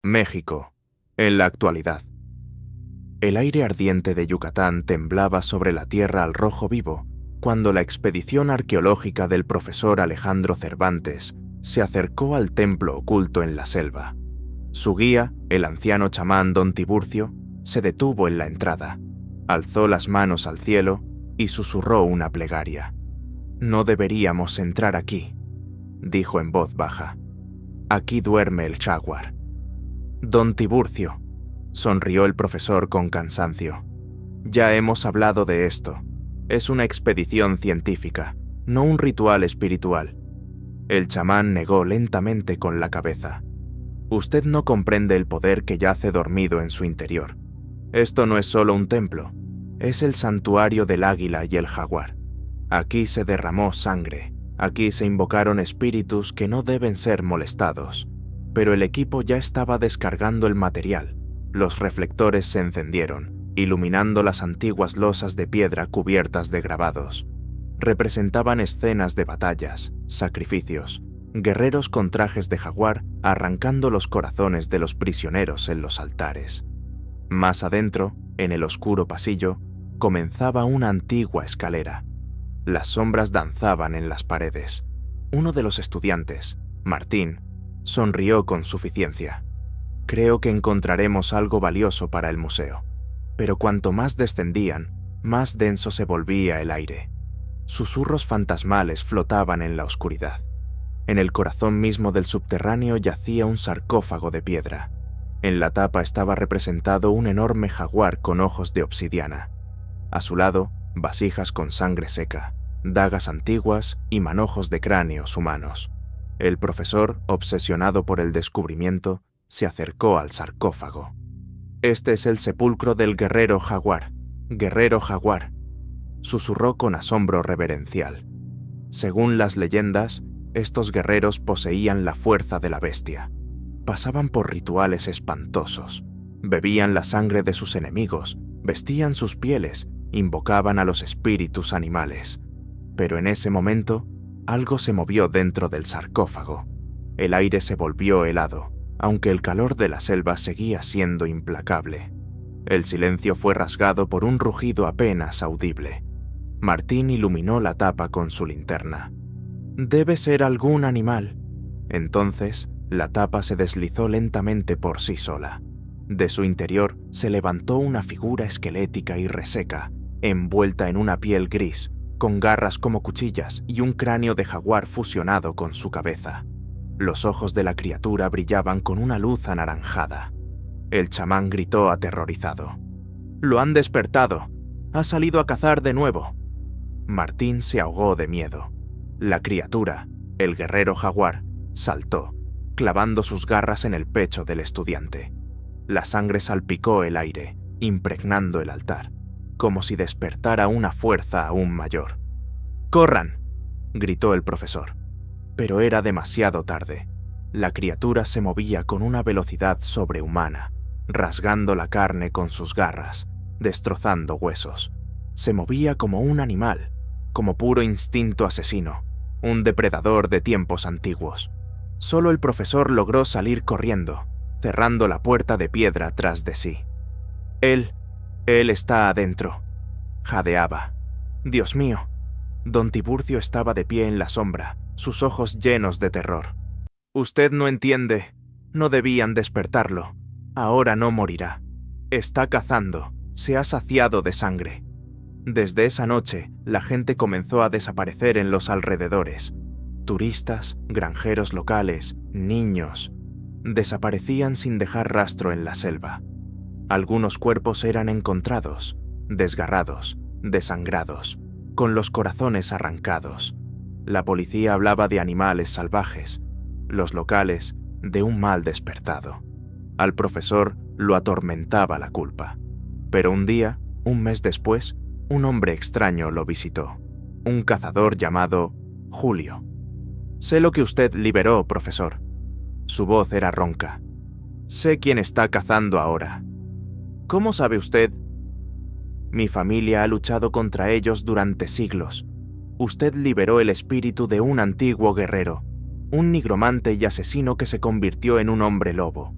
México, en la actualidad. El aire ardiente de Yucatán temblaba sobre la tierra al rojo vivo cuando la expedición arqueológica del profesor Alejandro Cervantes se acercó al templo oculto en la selva. Su guía, el anciano chamán don Tiburcio, se detuvo en la entrada, alzó las manos al cielo y susurró una plegaria. «No deberíamos entrar aquí», dijo en voz baja. «Aquí duerme el jaguar». «Don Tiburcio», sonrió el profesor con cansancio. «Ya hemos hablado de esto. Es una expedición científica, no un ritual espiritual». El chamán negó lentamente con la cabeza. «Usted no comprende el poder que yace dormido en su interior. Esto no es solo un templo, es el santuario del águila y el jaguar. Aquí se derramó sangre, aquí se invocaron espíritus que no deben ser molestados. Pero el equipo ya estaba descargando el material. Los reflectores se encendieron, iluminando las antiguas losas de piedra cubiertas de grabados. Representaban escenas de batallas, sacrificios, guerreros con trajes de jaguar arrancando los corazones de los prisioneros en los altares. Más adentro, en el oscuro pasillo, comenzaba una antigua escalera. Las sombras danzaban en las paredes. Uno de los estudiantes, Martín, sonrió con suficiencia. «Creo que encontraremos algo valioso para el museo». Pero cuanto más descendían, más denso se volvía el aire. Susurros fantasmales flotaban en la oscuridad. En el corazón mismo del subterráneo yacía un sarcófago de piedra. En la tapa estaba representado un enorme jaguar con ojos de obsidiana. A su lado, vasijas con sangre seca, dagas antiguas y manojos de cráneos humanos. El profesor, obsesionado por el descubrimiento, se acercó al sarcófago. «Este es el sepulcro del guerrero jaguar, susurró con asombro reverencial. Según las leyendas, estos guerreros poseían la fuerza de la bestia. Pasaban por rituales espantosos, bebían la sangre de sus enemigos, vestían sus pieles, invocaban a los espíritus animales. Pero en ese momento, algo se movió dentro del sarcófago. El aire se volvió helado, aunque el calor de la selva seguía siendo implacable. El silencio fue rasgado por un rugido apenas audible. Martín iluminó la tapa con su linterna. «Debe ser algún animal». Entonces, la tapa se deslizó lentamente por sí sola. De su interior se levantó una figura esquelética y reseca, envuelta en una piel gris, con garras como cuchillas y un cráneo de jaguar fusionado con su cabeza. Los ojos de la criatura brillaban con una luz anaranjada. El chamán gritó aterrorizado. «¡Lo han despertado! ¡Ha salido a cazar de nuevo!». Martín se ahogó de miedo. La criatura, el guerrero jaguar, saltó, clavando sus garras en el pecho del estudiante. La sangre salpicó el aire, impregnando el altar, como si despertara una fuerza aún mayor. «¡Corran!», gritó el profesor. Pero era demasiado tarde. La criatura se movía con una velocidad sobrehumana, rasgando la carne con sus garras, destrozando huesos. Se movía como un animal, como puro instinto asesino, un depredador de tiempos antiguos. Solo el profesor logró salir corriendo, cerrando la puerta de piedra tras de sí. Él está adentro», jadeaba. «Dios mío». Don Tiburcio estaba de pie en la sombra, sus ojos llenos de terror. «Usted no entiende. No debían despertarlo. Ahora no morirá. Está cazando. Se ha saciado de sangre». Desde esa noche, la gente comenzó a desaparecer en los alrededores. Turistas, granjeros locales, niños. Desaparecían sin dejar rastro en la selva. Algunos cuerpos eran encontrados, desgarrados, desangrados, con los corazones arrancados. La policía hablaba de animales salvajes, los locales de un mal despertado. Al profesor lo atormentaba la culpa. Pero un día, un mes después, un hombre extraño lo visitó, un cazador llamado Julio. «Sé lo que usted liberó, profesor». Su voz era ronca. «Sé quién está cazando ahora». «¿Cómo sabe usted?» «Mi familia ha luchado contra ellos durante siglos. Usted liberó el espíritu de un antiguo guerrero, un nigromante y asesino que se convirtió en un hombre lobo.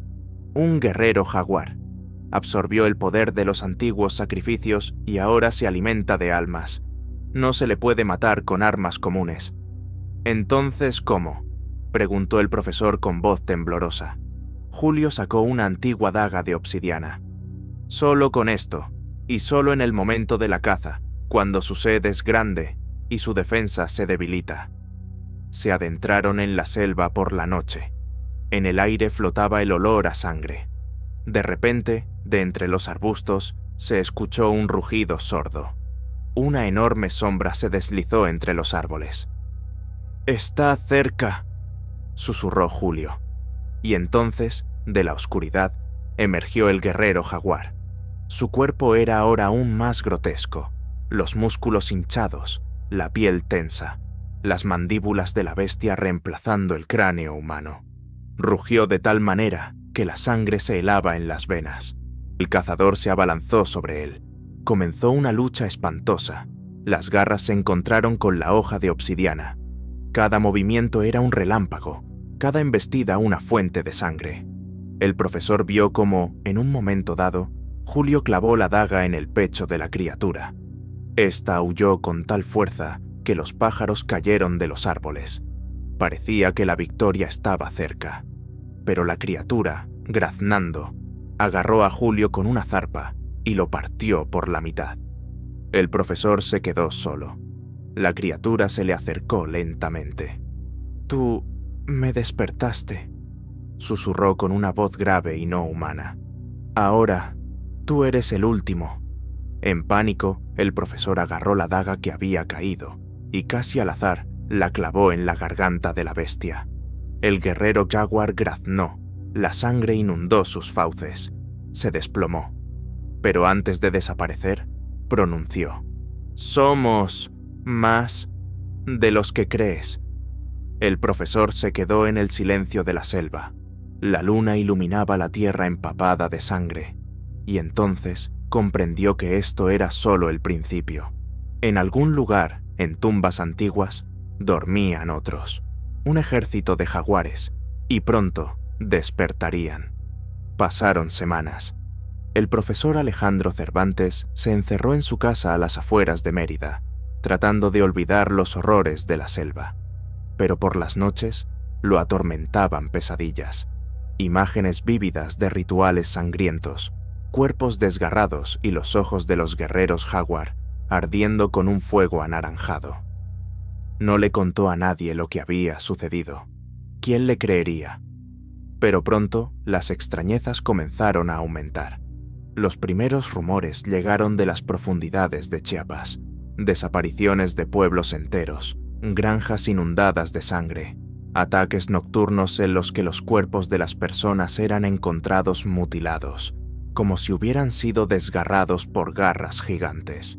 Un guerrero jaguar. Absorbió el poder de los antiguos sacrificios y ahora se alimenta de almas. No se le puede matar con armas comunes. «¿Entonces cómo?», preguntó el profesor con voz temblorosa. Julio sacó una antigua daga de obsidiana. «Solo con esto, y solo en el momento de la caza, cuando su sed es grande y su defensa se debilita». Se adentraron en la selva por la noche. En el aire flotaba el olor a sangre. De repente, de entre los arbustos, se escuchó un rugido sordo. Una enorme sombra se deslizó entre los árboles. «Está cerca», susurró Julio. Y entonces, de la oscuridad, emergió el guerrero jaguar. Su cuerpo era ahora aún más grotesco, los músculos hinchados, la piel tensa, las mandíbulas de la bestia reemplazando el cráneo humano. Rugió de tal manera que la sangre se helaba en las venas. El cazador se abalanzó sobre él. Comenzó una lucha espantosa. Las garras se encontraron con la hoja de obsidiana. Cada movimiento era un relámpago, cada embestida una fuente de sangre. El profesor vio cómo, en un momento dado, Julio clavó la daga en el pecho de la criatura. Esta aulló con tal fuerza que los pájaros cayeron de los árboles. Parecía que la victoria estaba cerca. Pero la criatura, graznando, agarró a Julio con una zarpa y lo partió por la mitad. El profesor se quedó solo. La criatura se le acercó lentamente. «Tú me despertaste», susurró con una voz grave y no humana. «Ahora, tú eres el último». En pánico, el profesor agarró la daga que había caído y casi al azar la clavó en la garganta de la bestia. El guerrero jaguar graznó, la sangre inundó sus fauces, se desplomó. Pero antes de desaparecer, pronunció: «Somos más de los que crees». El profesor se quedó en el silencio de la selva. La luna iluminaba la tierra empapada de sangre, y entonces comprendió que esto era solo el principio. En algún lugar, en tumbas antiguas, dormían otros, un ejército de jaguares, y pronto despertarían. Pasaron semanas. El profesor Alejandro Cervantes se encerró en su casa a las afueras de Mérida, tratando de olvidar los horrores de la selva. Pero por las noches lo atormentaban pesadillas, imágenes vívidas de rituales sangrientos, cuerpos desgarrados y los ojos de los guerreros jaguar ardiendo con un fuego anaranjado. No le contó a nadie lo que había sucedido. ¿Quién le creería? Pero pronto las extrañezas comenzaron a aumentar. Los primeros rumores llegaron de las profundidades de Chiapas. Desapariciones de pueblos enteros, granjas inundadas de sangre, ataques nocturnos en los que los cuerpos de las personas eran encontrados mutilados, como si hubieran sido desgarrados por garras gigantes.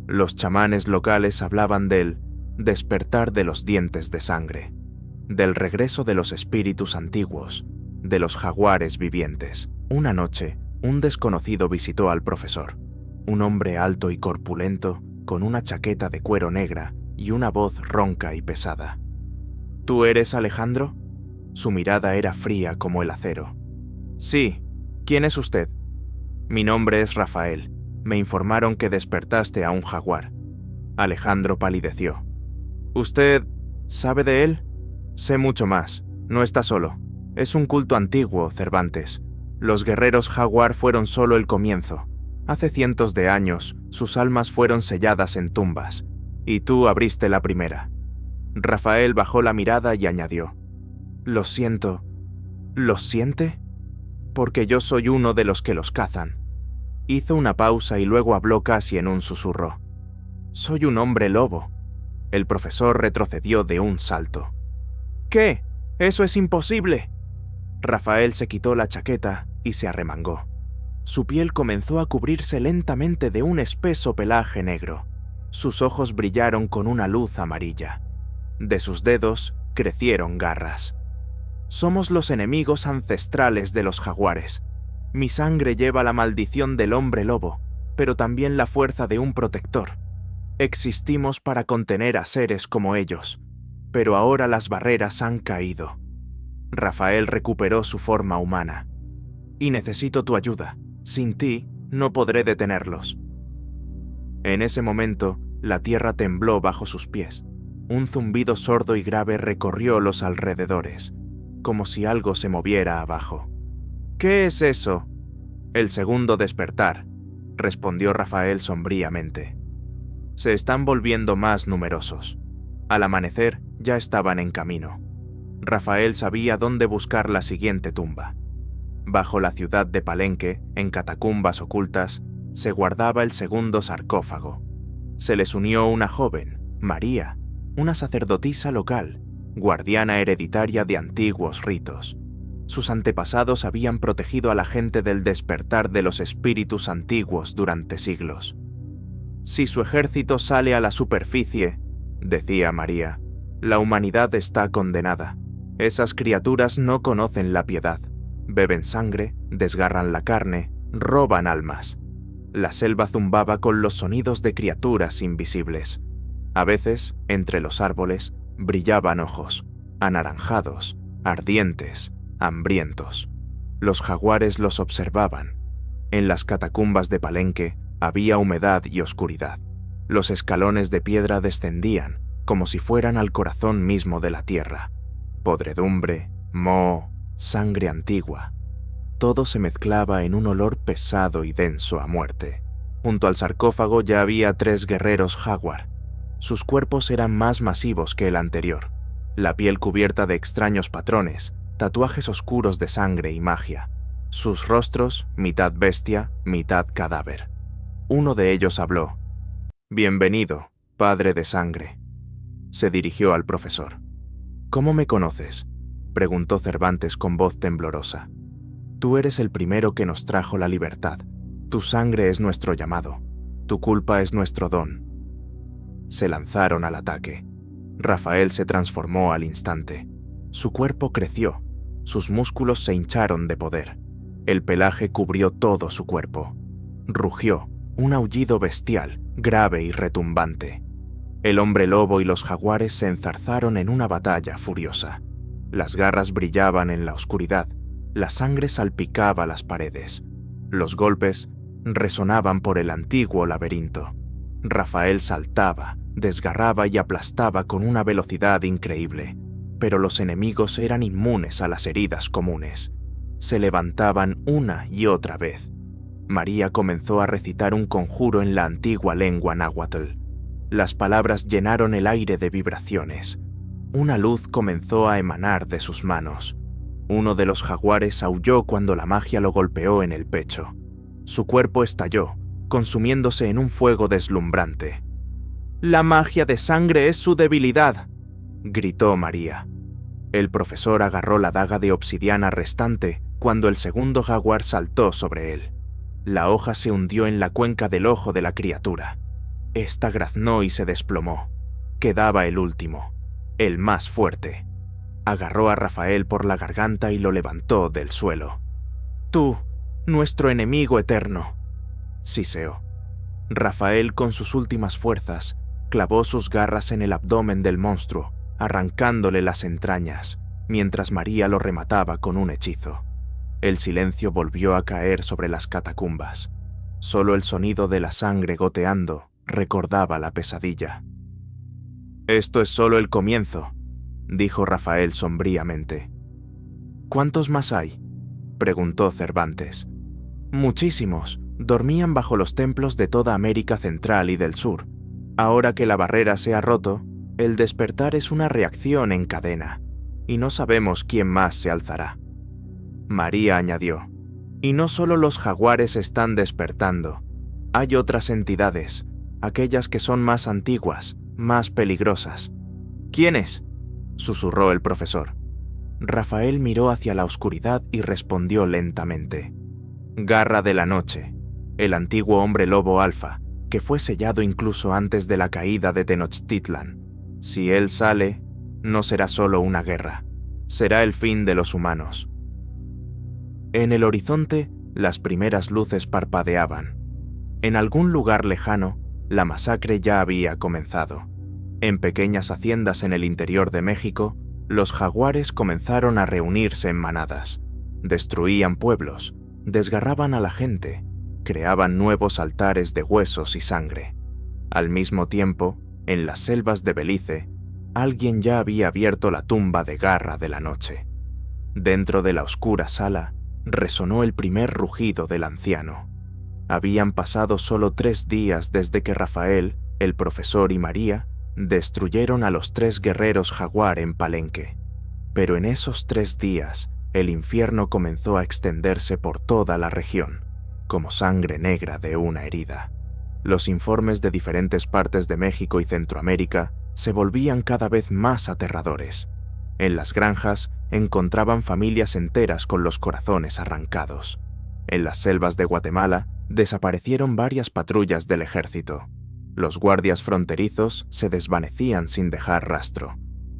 Los chamanes locales hablaban del despertar de los dientes de sangre, del regreso de los espíritus antiguos, de los jaguares vivientes. Una noche, un desconocido visitó al profesor, un hombre alto y corpulento, con una chaqueta de cuero negra y una voz ronca y pesada. «¿Tú eres Alejandro?». Su mirada era fría como el acero. «Sí. ¿Quién es usted?». «Mi nombre es Rafael. Me informaron que despertaste a un jaguar». Alejandro palideció. «¿Usted sabe de él?». «Sé mucho más. No está solo. Es un culto antiguo, Cervantes. Los guerreros jaguar fueron solo el comienzo. Hace cientos de años, sus almas fueron selladas en tumbas, y tú abriste la primera». Rafael bajó la mirada y añadió: «Lo siento». «¿Lo siente?». «Porque yo soy uno de los que los cazan». Hizo una pausa y luego habló casi en un susurro. «Soy un hombre lobo». El profesor retrocedió de un salto. «¿Qué? ¡Eso es imposible!». Rafael se quitó la chaqueta y se arremangó. Su piel comenzó a cubrirse lentamente de un espeso pelaje negro. Sus ojos brillaron con una luz amarilla. De sus dedos crecieron garras. «Somos los enemigos ancestrales de los jaguares. Mi sangre lleva la maldición del hombre lobo, pero también la fuerza de un protector. Existimos para contener a seres como ellos, pero ahora las barreras han caído». Rafael recuperó su forma humana. y necesito tu ayuda. Sin ti, no podré detenerlos». En ese momento, la tierra tembló bajo sus pies. Un zumbido sordo y grave recorrió los alrededores, como si algo se moviera abajo. «¿Qué es eso?» «El segundo despertar», respondió Rafael sombríamente. «Se están volviendo más numerosos». Al amanecer, ya estaban en camino. Rafael sabía dónde buscar la siguiente tumba. Bajo la ciudad de Palenque, en catacumbas ocultas, se guardaba el segundo sarcófago. Se les unió una joven, María, una sacerdotisa local, guardiana hereditaria de antiguos ritos. Sus antepasados habían protegido a la gente del despertar de los espíritus antiguos durante siglos. «Si su ejército sale a la superficie», decía María, «la humanidad está condenada. Esas criaturas no conocen la piedad. Beben sangre, desgarran la carne, roban almas». La selva zumbaba con los sonidos de criaturas invisibles. A veces, entre los árboles, brillaban ojos, anaranjados, ardientes, hambrientos. Los jaguares los observaban. En las catacumbas de Palenque había humedad y oscuridad. Los escalones de piedra descendían, como si fueran al corazón mismo de la tierra. Podredumbre, moho, sangre antigua. Todo se mezclaba en un olor pesado y denso a muerte. Junto al sarcófago ya había 3 guerreros jaguar. Sus cuerpos eran más masivos que el anterior, la piel cubierta de extraños patrones, tatuajes oscuros de sangre y magia. Sus rostros, mitad bestia, mitad cadáver. Uno de ellos habló. «Bienvenido, padre de sangre». Se dirigió al profesor. «¿Cómo me conoces?», preguntó Cervantes con voz temblorosa. «Tú eres el primero que nos trajo la libertad. Tu sangre es nuestro llamado. Tu culpa es nuestro don». Se lanzaron al ataque. Rafael se transformó al instante. Su cuerpo creció. Sus músculos se hincharon de poder. El pelaje cubrió todo su cuerpo. Rugió, un aullido bestial, grave y retumbante. El hombre lobo y los jaguares se enzarzaron en una batalla furiosa. Las garras brillaban en la oscuridad. La sangre salpicaba las paredes. Los golpes resonaban por el antiguo laberinto. Rafael saltaba, desgarraba y aplastaba con una velocidad increíble, pero los enemigos eran inmunes a las heridas comunes. Se levantaban una y otra vez. María comenzó a recitar un conjuro en la antigua lengua náhuatl. Las palabras llenaron el aire de vibraciones. Una luz comenzó a emanar de sus manos. Uno de los jaguares aulló cuando la magia lo golpeó en el pecho. Su cuerpo estalló, consumiéndose en un fuego deslumbrante. «La magia de sangre es su debilidad», gritó María. El profesor agarró la daga de obsidiana restante cuando el segundo jaguar saltó sobre él. La hoja se hundió en la cuenca del ojo de la criatura. Esta graznó y se desplomó. Quedaba el último, el más fuerte. Agarró a Rafael por la garganta y lo levantó del suelo. «Tú, nuestro enemigo eterno», siseó. Rafael, con sus últimas fuerzas, clavó sus garras en el abdomen del monstruo, arrancándole las entrañas, mientras María lo remataba con un hechizo. El silencio volvió a caer sobre las catacumbas. Solo el sonido de la sangre goteando recordaba la pesadilla. «Esto es solo el comienzo», dijo Rafael sombríamente. «¿Cuántos más hay?», preguntó Cervantes. «Muchísimos. Dormían bajo los templos de toda América Central y del Sur. Ahora que la barrera se ha roto, el despertar es una reacción en cadena, y no sabemos quién más se alzará». María añadió, «Y no solo los jaguares están despertando. Hay otras entidades, aquellas que son más antiguas, más peligrosas». «¿Quiénes?», susurró el profesor. Rafael miró hacia la oscuridad y respondió lentamente. «Garra de la Noche, el antiguo hombre lobo alfa, que fue sellado incluso antes de la caída de Tenochtitlan. Si él sale, no será solo una guerra, será el fin de los humanos». En el horizonte, las primeras luces parpadeaban. En algún lugar lejano, la masacre ya había comenzado. En pequeñas haciendas en el interior de México, los jaguares comenzaron a reunirse en manadas. Destruían pueblos, desgarraban a la gente, creaban nuevos altares de huesos y sangre. Al mismo tiempo, en las selvas de Belice, alguien ya había abierto la tumba de Garra de la Noche. Dentro de la oscura sala, resonó el primer rugido del anciano. Habían pasado solo 3 días desde que Rafael, el profesor y María destruyeron a los 3 guerreros jaguar en Palenque. Pero en esos 3 días, el infierno comenzó a extenderse por toda la región, como sangre negra de una herida. Los informes de diferentes partes de México y Centroamérica se volvían cada vez más aterradores. En las granjas encontraban familias enteras con los corazones arrancados. En las selvas de Guatemala desaparecieron varias patrullas del ejército. Los guardias fronterizos se desvanecían sin dejar rastro.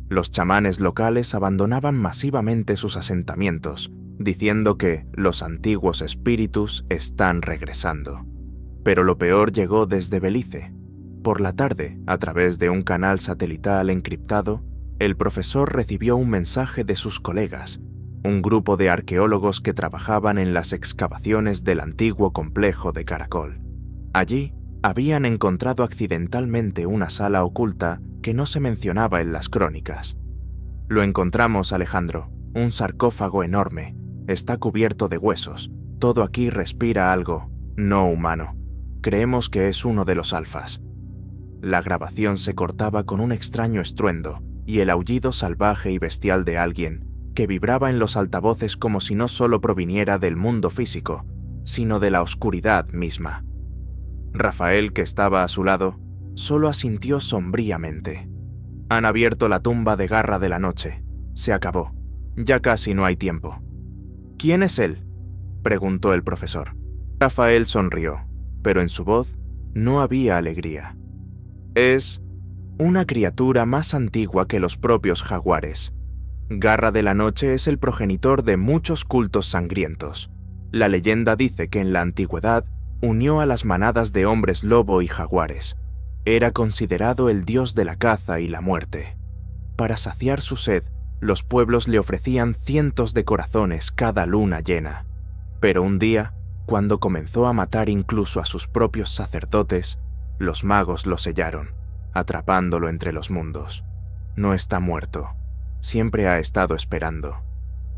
Los chamanes locales abandonaban masivamente sus asentamientos, diciendo que los antiguos espíritus están regresando. Pero lo peor llegó desde Belice. Por la tarde, a través de un canal satelital encriptado, el profesor recibió un mensaje de sus colegas, un grupo de arqueólogos que trabajaban en las excavaciones del antiguo complejo de Caracol. Allí, habían encontrado accidentalmente una sala oculta que no se mencionaba en las crónicas. Lo encontramos, Alejandro, un sarcófago enorme, está cubierto de huesos, todo aquí respira algo no humano. Creemos que es uno de los alfas. La grabación se cortaba con un extraño estruendo y el aullido salvaje y bestial de alguien que vibraba en los altavoces como si no solo proviniera del mundo físico, sino de la oscuridad misma. Rafael, que estaba a su lado, solo asintió sombríamente. Han abierto la tumba de Garra de la Noche. Se acabó. Ya casi no hay tiempo. ¿Quién es él?, preguntó el profesor. Rafael sonrió, pero en su voz no había alegría. Es una criatura más antigua que los propios jaguares. Garra de la Noche es el progenitor de muchos cultos sangrientos. La leyenda dice que en la antigüedad unió a las manadas de hombres lobo y jaguares. Era considerado el dios de la caza y la muerte. Para saciar su sed, los pueblos le ofrecían cientos de corazones cada luna llena. Pero un día, cuando comenzó a matar incluso a sus propios sacerdotes, los magos lo sellaron, atrapándolo entre los mundos. No está muerto, siempre ha estado esperando,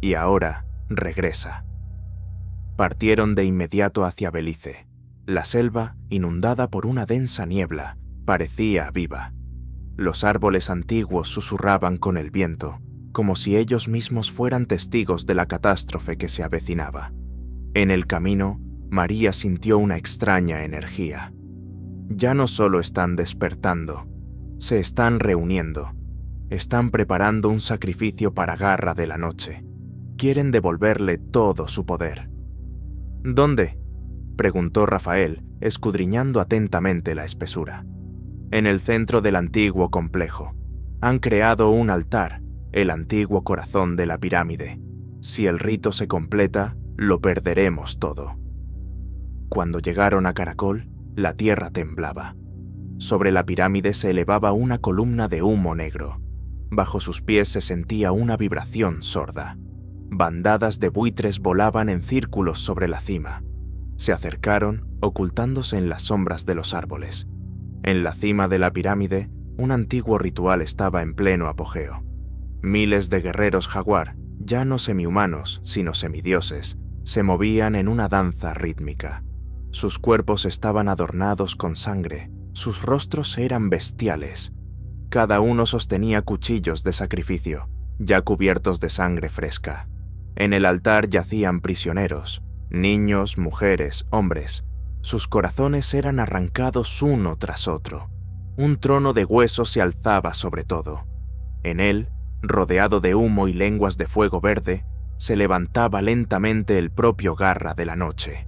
y ahora regresa. Partieron de inmediato hacia Belice. La selva, inundada por una densa niebla, parecía viva. Los árboles antiguos susurraban con el viento, como si ellos mismos fueran testigos de la catástrofe que se avecinaba. En el camino, María sintió una extraña energía. Ya no solo están despertando, se están reuniendo. Están preparando un sacrificio para Garra de la Noche. Quieren devolverle todo su poder. ¿Dónde?, preguntó Rafael, escudriñando atentamente la espesura. En el centro del antiguo complejo. Han creado un altar, el antiguo corazón de la pirámide. Si el rito se completa, lo perderemos todo. Cuando llegaron a Caracol, la tierra temblaba. Sobre la pirámide se elevaba una columna de humo negro. Bajo sus pies se sentía una vibración sorda. Bandadas de buitres volaban en círculos sobre la cima. Se acercaron, ocultándose en las sombras de los árboles. En la cima de la pirámide, un antiguo ritual estaba en pleno apogeo. Miles de guerreros jaguar, ya no semihumanos, sino semidioses, se movían en una danza rítmica. Sus cuerpos estaban adornados con sangre, sus rostros eran bestiales. Cada uno sostenía cuchillos de sacrificio, ya cubiertos de sangre fresca. En el altar yacían prisioneros, niños, mujeres, hombres. Sus corazones eran arrancados uno tras otro. Un trono de huesos se alzaba sobre todo. En él, rodeado de humo y lenguas de fuego verde, se levantaba lentamente el propio Garra de la Noche.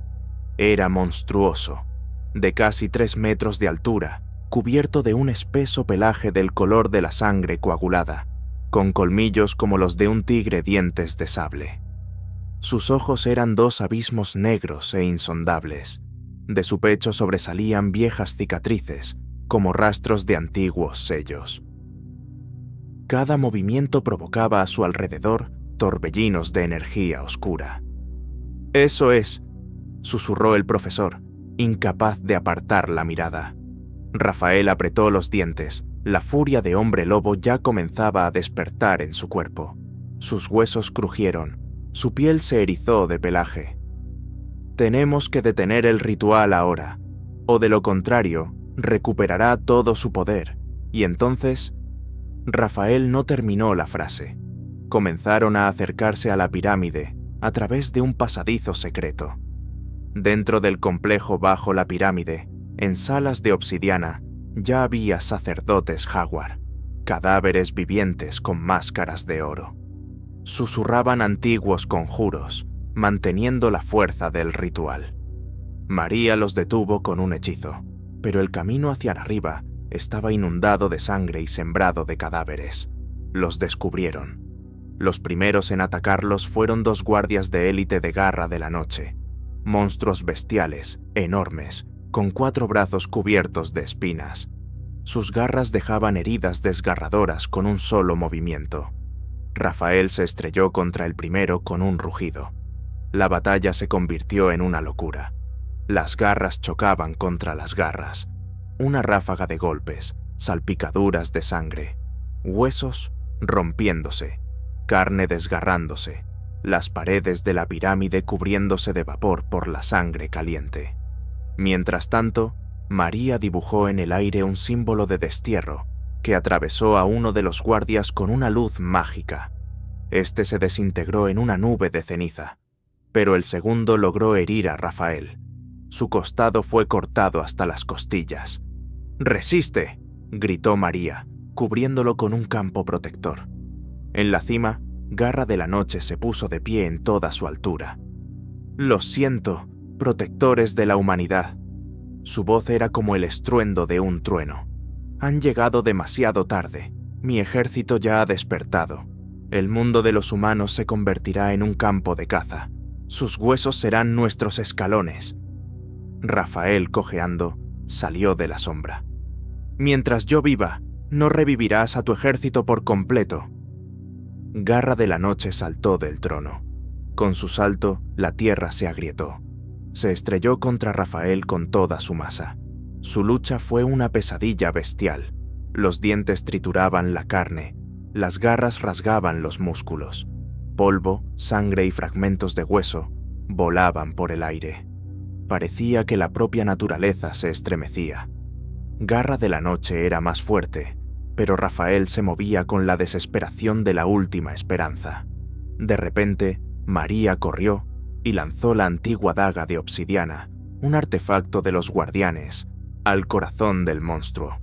Era monstruoso, de casi 3 metros de altura, cubierto de un espeso pelaje del color de la sangre coagulada, con colmillos como los de un tigre dientes de sable. Sus ojos eran 2 abismos negros e insondables. De su pecho sobresalían viejas cicatrices, como rastros de antiguos sellos. Cada movimiento provocaba a su alrededor torbellinos de energía oscura. «Eso es», susurró el profesor, incapaz de apartar la mirada. Rafael apretó los dientes. La furia de hombre lobo ya comenzaba a despertar en su cuerpo. Sus huesos crujieron, su piel se erizó de pelaje. Tenemos que detener el ritual ahora, o de lo contrario, recuperará todo su poder, y entonces... Rafael no terminó la frase. Comenzaron a acercarse a la pirámide a través de un pasadizo secreto. Dentro del complejo bajo la pirámide, en salas de obsidiana, ya había sacerdotes jaguar, cadáveres vivientes con máscaras de oro. Susurraban antiguos conjuros, manteniendo la fuerza del ritual. María los detuvo con un hechizo, pero el camino hacia arriba estaba inundado de sangre y sembrado de cadáveres. Los descubrieron. Los primeros en atacarlos fueron 2 guardias de élite de Garra de la Noche, monstruos bestiales, enormes, con 4 brazos cubiertos de espinas. Sus garras dejaban heridas desgarradoras con un solo movimiento. Rafael se estrelló contra el primero con un rugido. La batalla se convirtió en una locura. Las garras chocaban contra las garras. Una ráfaga de golpes, salpicaduras de sangre, huesos rompiéndose, carne desgarrándose, las paredes de la pirámide cubriéndose de vapor por la sangre caliente. Mientras tanto, María dibujó en el aire un símbolo de destierro que atravesó a uno de los guardias con una luz mágica. Este se desintegró en una nube de ceniza, pero el segundo logró herir a Rafael. Su costado fue cortado hasta las costillas. ¡Resiste!, gritó María, cubriéndolo con un campo protector. En la cima, Garra de la Noche se puso de pie en toda su altura. «Lo siento, protectores de la humanidad». Su voz era como el estruendo de un trueno. «Han llegado demasiado tarde. Mi ejército ya ha despertado. El mundo de los humanos se convertirá en un campo de caza. Sus huesos serán nuestros escalones». Rafael, cojeando, salió de la sombra. «Mientras yo viva, no revivirás a tu ejército por completo». Garra de la Noche saltó del trono. Con su salto, la tierra se agrietó. Se estrelló contra Rafael con toda su masa. Su lucha fue una pesadilla bestial. Los dientes trituraban la carne, las garras rasgaban los músculos. Polvo, sangre y fragmentos de hueso volaban por el aire. Parecía que la propia naturaleza se estremecía. Garra de la Noche era más fuerte, pero Rafael se movía con la desesperación de la última esperanza. De repente, María corrió y lanzó la antigua daga de obsidiana, un artefacto de los guardianes, al corazón del monstruo.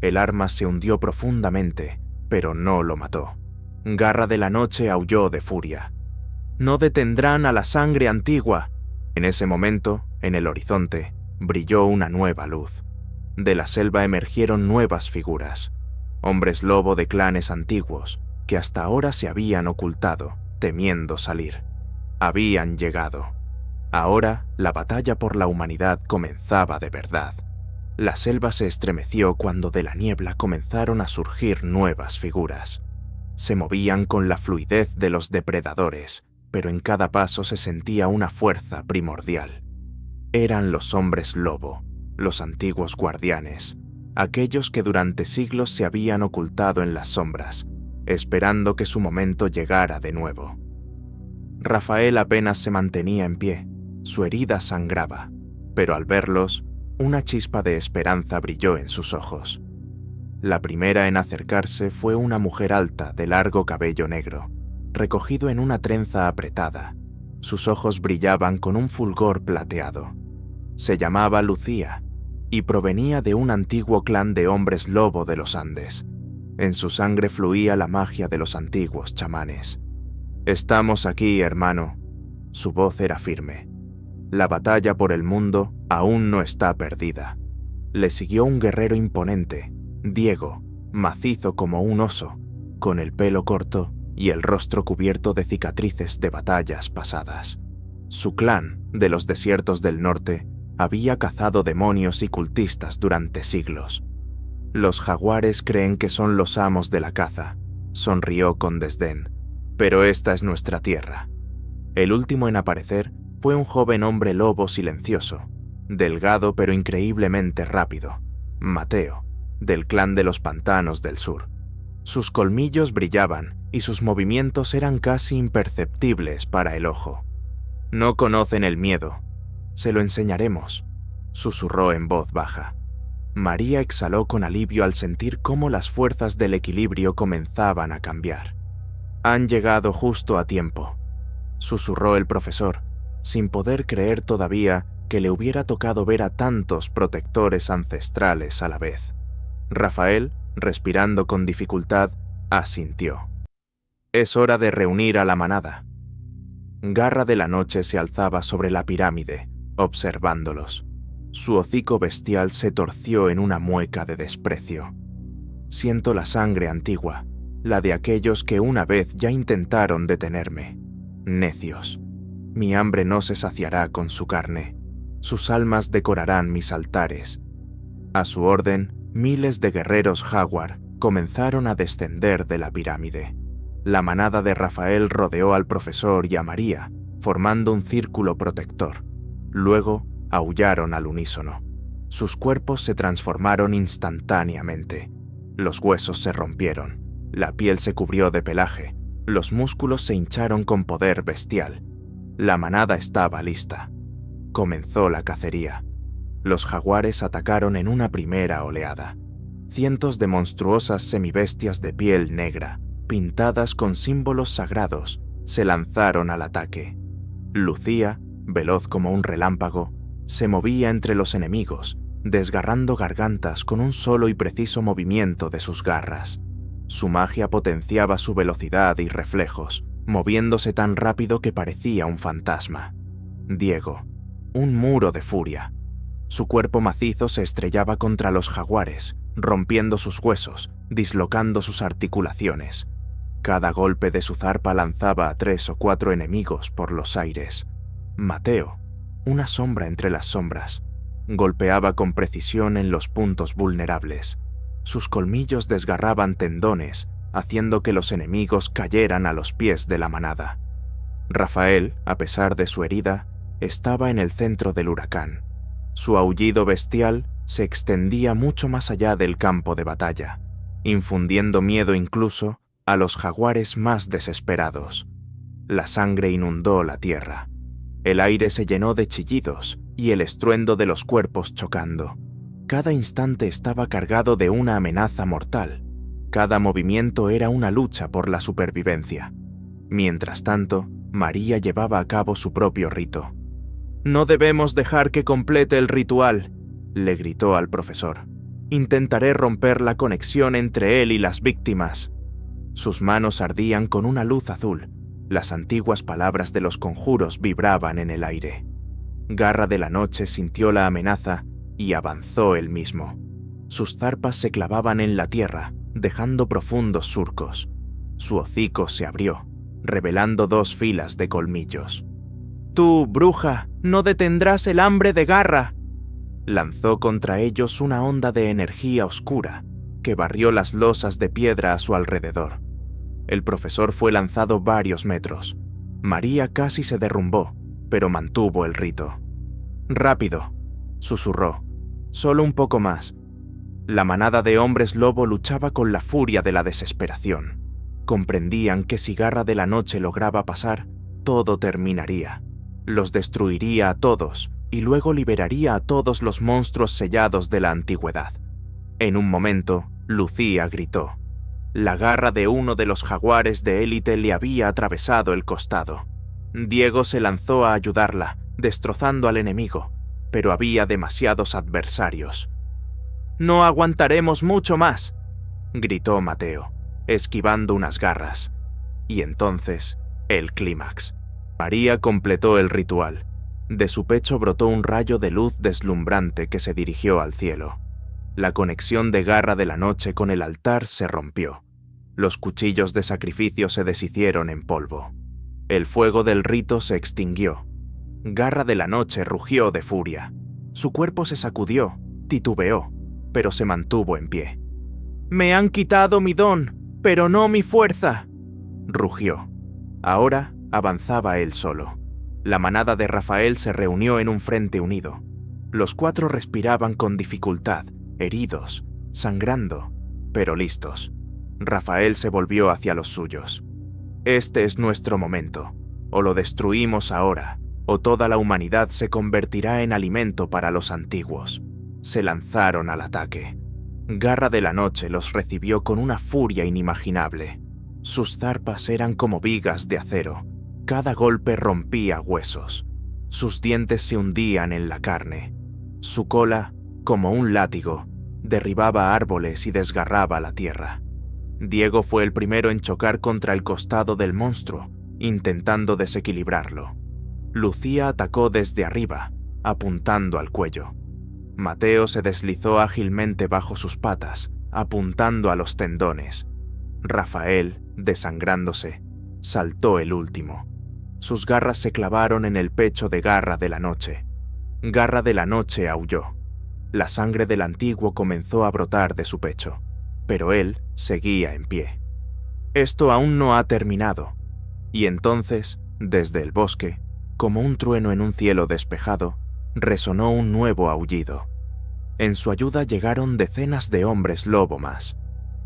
El arma se hundió profundamente, pero no lo mató. Garra de la Noche aulló de furia. «¡No detendrán a la sangre antigua!». En ese momento, en el horizonte, brilló una nueva luz. De la selva emergieron nuevas figuras, hombres lobo de clanes antiguos que hasta ahora se habían ocultado, temiendo salir. Habían llegado. Ahora la batalla por la humanidad comenzaba de verdad. La selva se estremeció cuando de la niebla comenzaron a surgir nuevas figuras. Se movían con la fluidez de los depredadores, pero en cada paso se sentía una fuerza primordial. Eran los hombres lobo, los antiguos guardianes, aquellos que durante siglos se habían ocultado en las sombras, esperando que su momento llegara de nuevo. Rafael apenas se mantenía en pie, su herida sangraba, pero al verlos, una chispa de esperanza brilló en sus ojos. La primera en acercarse fue una mujer alta de largo cabello negro, recogido en una trenza apretada. Sus ojos brillaban con un fulgor plateado. Se llamaba Lucía y provenía de un antiguo clan de hombres lobo de los Andes. En su sangre fluía la magia de los antiguos chamanes. «Estamos aquí, hermano». Su voz era firme. La batalla por el mundo aún no está perdida. Le siguió un guerrero imponente, Diego, macizo como un oso, con el pelo corto y el rostro cubierto de cicatrices de batallas pasadas. Su clan, de los desiertos del norte, había cazado demonios y cultistas durante siglos. «Los jaguares creen que son los amos de la caza», sonrió con desdén, «pero esta es nuestra tierra». El último en aparecer Fue un joven hombre lobo silencioso, delgado pero increíblemente rápido, Mateo, del clan de los pantanos del sur. Sus colmillos brillaban y sus movimientos eran casi imperceptibles para el ojo. No conocen el miedo. Se lo enseñaremos, susurró en voz baja. María exhaló con alivio al sentir cómo las fuerzas del equilibrio comenzaban a cambiar. Han llegado justo a tiempo, susurró el profesor, sin poder creer todavía que le hubiera tocado ver a tantos protectores ancestrales a la vez. Rafael, respirando con dificultad, asintió. Es hora de reunir a la manada. Garra de la Noche se alzaba sobre la pirámide, observándolos. Su hocico bestial se torció en una mueca de desprecio. Siento la sangre antigua, la de aquellos que una vez ya intentaron detenerme. Necios. Mi hambre no se saciará con su carne. Sus almas decorarán mis altares. A su orden, miles de guerreros jaguar comenzaron a descender de la pirámide. La manada de Rafael rodeó al profesor y a María, formando un círculo protector. Luego, aullaron al unísono. Sus cuerpos se transformaron instantáneamente. Los huesos se rompieron, la piel se cubrió de pelaje, los músculos se hincharon con poder bestial. La manada estaba lista. Comenzó la cacería. Los jaguares atacaron en una primera oleada. Cientos de monstruosas semibestias de piel negra, pintadas con símbolos sagrados, se lanzaron al ataque. Lucía, veloz como un relámpago, se movía entre los enemigos, desgarrando gargantas con un solo y preciso movimiento de sus garras. Su magia potenciaba su velocidad y reflejos, moviéndose tan rápido que parecía un fantasma. Diego, un muro de furia. Su cuerpo macizo se estrellaba contra los jaguares, rompiendo sus huesos, dislocando sus articulaciones. Cada golpe de su zarpa lanzaba a 3 o 4 enemigos por los aires. Mateo, una sombra entre las sombras, golpeaba con precisión en los puntos vulnerables. Sus colmillos desgarraban tendones, haciendo que los enemigos cayeran a los pies de la manada. Rafael, a pesar de su herida, estaba en el centro del huracán. Su aullido bestial se extendía mucho más allá del campo de batalla, infundiendo miedo incluso a los jaguares más desesperados. La sangre inundó la tierra. El aire se llenó de chillidos y el estruendo de los cuerpos chocando. Cada instante estaba cargado de una amenaza mortal. Cada movimiento era una lucha por la supervivencia. Mientras tanto, María llevaba a cabo su propio rito. «No debemos dejar que complete el ritual», le gritó al profesor. «Intentaré romper la conexión entre él y las víctimas». Sus manos ardían con una luz azul. Las antiguas palabras de los conjuros vibraban en el aire. Garra de la Noche sintió la amenaza y avanzó él mismo. Sus zarpas se clavaban en la tierra, dejando profundos surcos. Su hocico se abrió, revelando 2 filas de colmillos. «Tú, bruja, no detendrás el hambre de Garra», lanzó contra ellos una onda de energía oscura que barrió las losas de piedra a su alrededor. El profesor fue lanzado varios metros. María casi se derrumbó, pero mantuvo el rito. «Rápido», susurró, «solo un poco más». La manada de hombres lobo luchaba con la furia de la desesperación. Comprendían que si Garra de la Noche lograba pasar, todo terminaría. Los destruiría a todos y luego liberaría a todos los monstruos sellados de la antigüedad. En un momento, Lucía gritó. La garra de uno de los jaguares de élite le había atravesado el costado. Diego se lanzó a ayudarla, destrozando al enemigo, pero había demasiados adversarios. «No aguantaremos mucho más», gritó Mateo, esquivando unas garras. Y entonces, el clímax. María completó el ritual. De su pecho brotó un rayo de luz deslumbrante que se dirigió al cielo. La conexión de Garra de la Noche con el altar se rompió. Los cuchillos de sacrificio se deshicieron en polvo. El fuego del rito se extinguió. Garra de la Noche rugió de furia. Su cuerpo se sacudió, titubeó, pero se mantuvo en pie. «Me han quitado mi don, pero no mi fuerza», rugió. Ahora avanzaba él solo. La manada de Rafael se reunió en un frente unido. Los 4 respiraban con dificultad, heridos, sangrando, pero listos. Rafael se volvió hacia los suyos. Este es nuestro momento. O lo destruimos ahora, o toda la humanidad se convertirá en alimento para los antiguos. Se lanzaron al ataque. Garra de la Noche los recibió con una furia inimaginable. Sus zarpas eran como vigas de acero. Cada golpe rompía huesos. Sus dientes se hundían en la carne. Su cola, como un látigo, derribaba árboles y desgarraba la tierra. Diego fue el primero en chocar contra el costado del monstruo, intentando desequilibrarlo. Lucía atacó desde arriba, apuntando al cuello. Mateo se deslizó ágilmente bajo sus patas, apuntando a los tendones. Rafael, desangrándose, saltó el último. Sus garras se clavaron en el pecho de Garra de la Noche. Garra de la Noche aulló. La sangre del antiguo comenzó a brotar de su pecho, pero él seguía en pie. Esto aún no ha terminado. Y entonces, desde el bosque, como un trueno en un cielo despejado, resonó un nuevo aullido. En su ayuda llegaron decenas de hombres lobo más,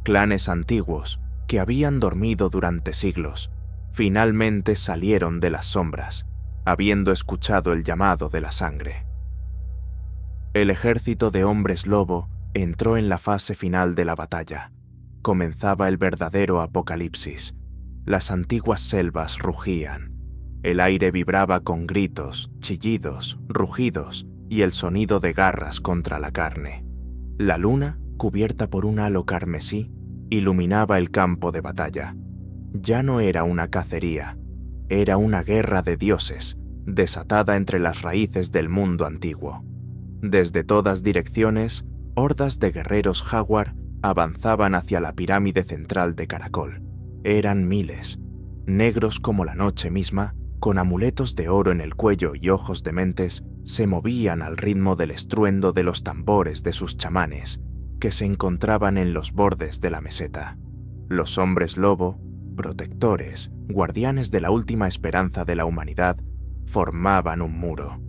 clanes antiguos que habían dormido durante siglos. Finalmente salieron de las sombras, habiendo escuchado el llamado de la sangre. El ejército de hombres lobo entró en la fase final de la batalla. Comenzaba el verdadero apocalipsis. Las antiguas selvas rugían. El aire vibraba con gritos, chillidos, rugidos y el sonido de garras contra la carne. La luna, cubierta por un halo carmesí, iluminaba el campo de batalla. Ya no era una cacería, era una guerra de dioses, desatada entre las raíces del mundo antiguo. Desde todas direcciones, hordas de guerreros jaguar avanzaban hacia la pirámide central de Caracol. Eran miles, negros como la noche misma, con amuletos de oro en el cuello y ojos dementes, se movían al ritmo del estruendo de los tambores de sus chamanes, que se encontraban en los bordes de la meseta. Los hombres lobo, protectores, guardianes de la última esperanza de la humanidad, formaban un muro.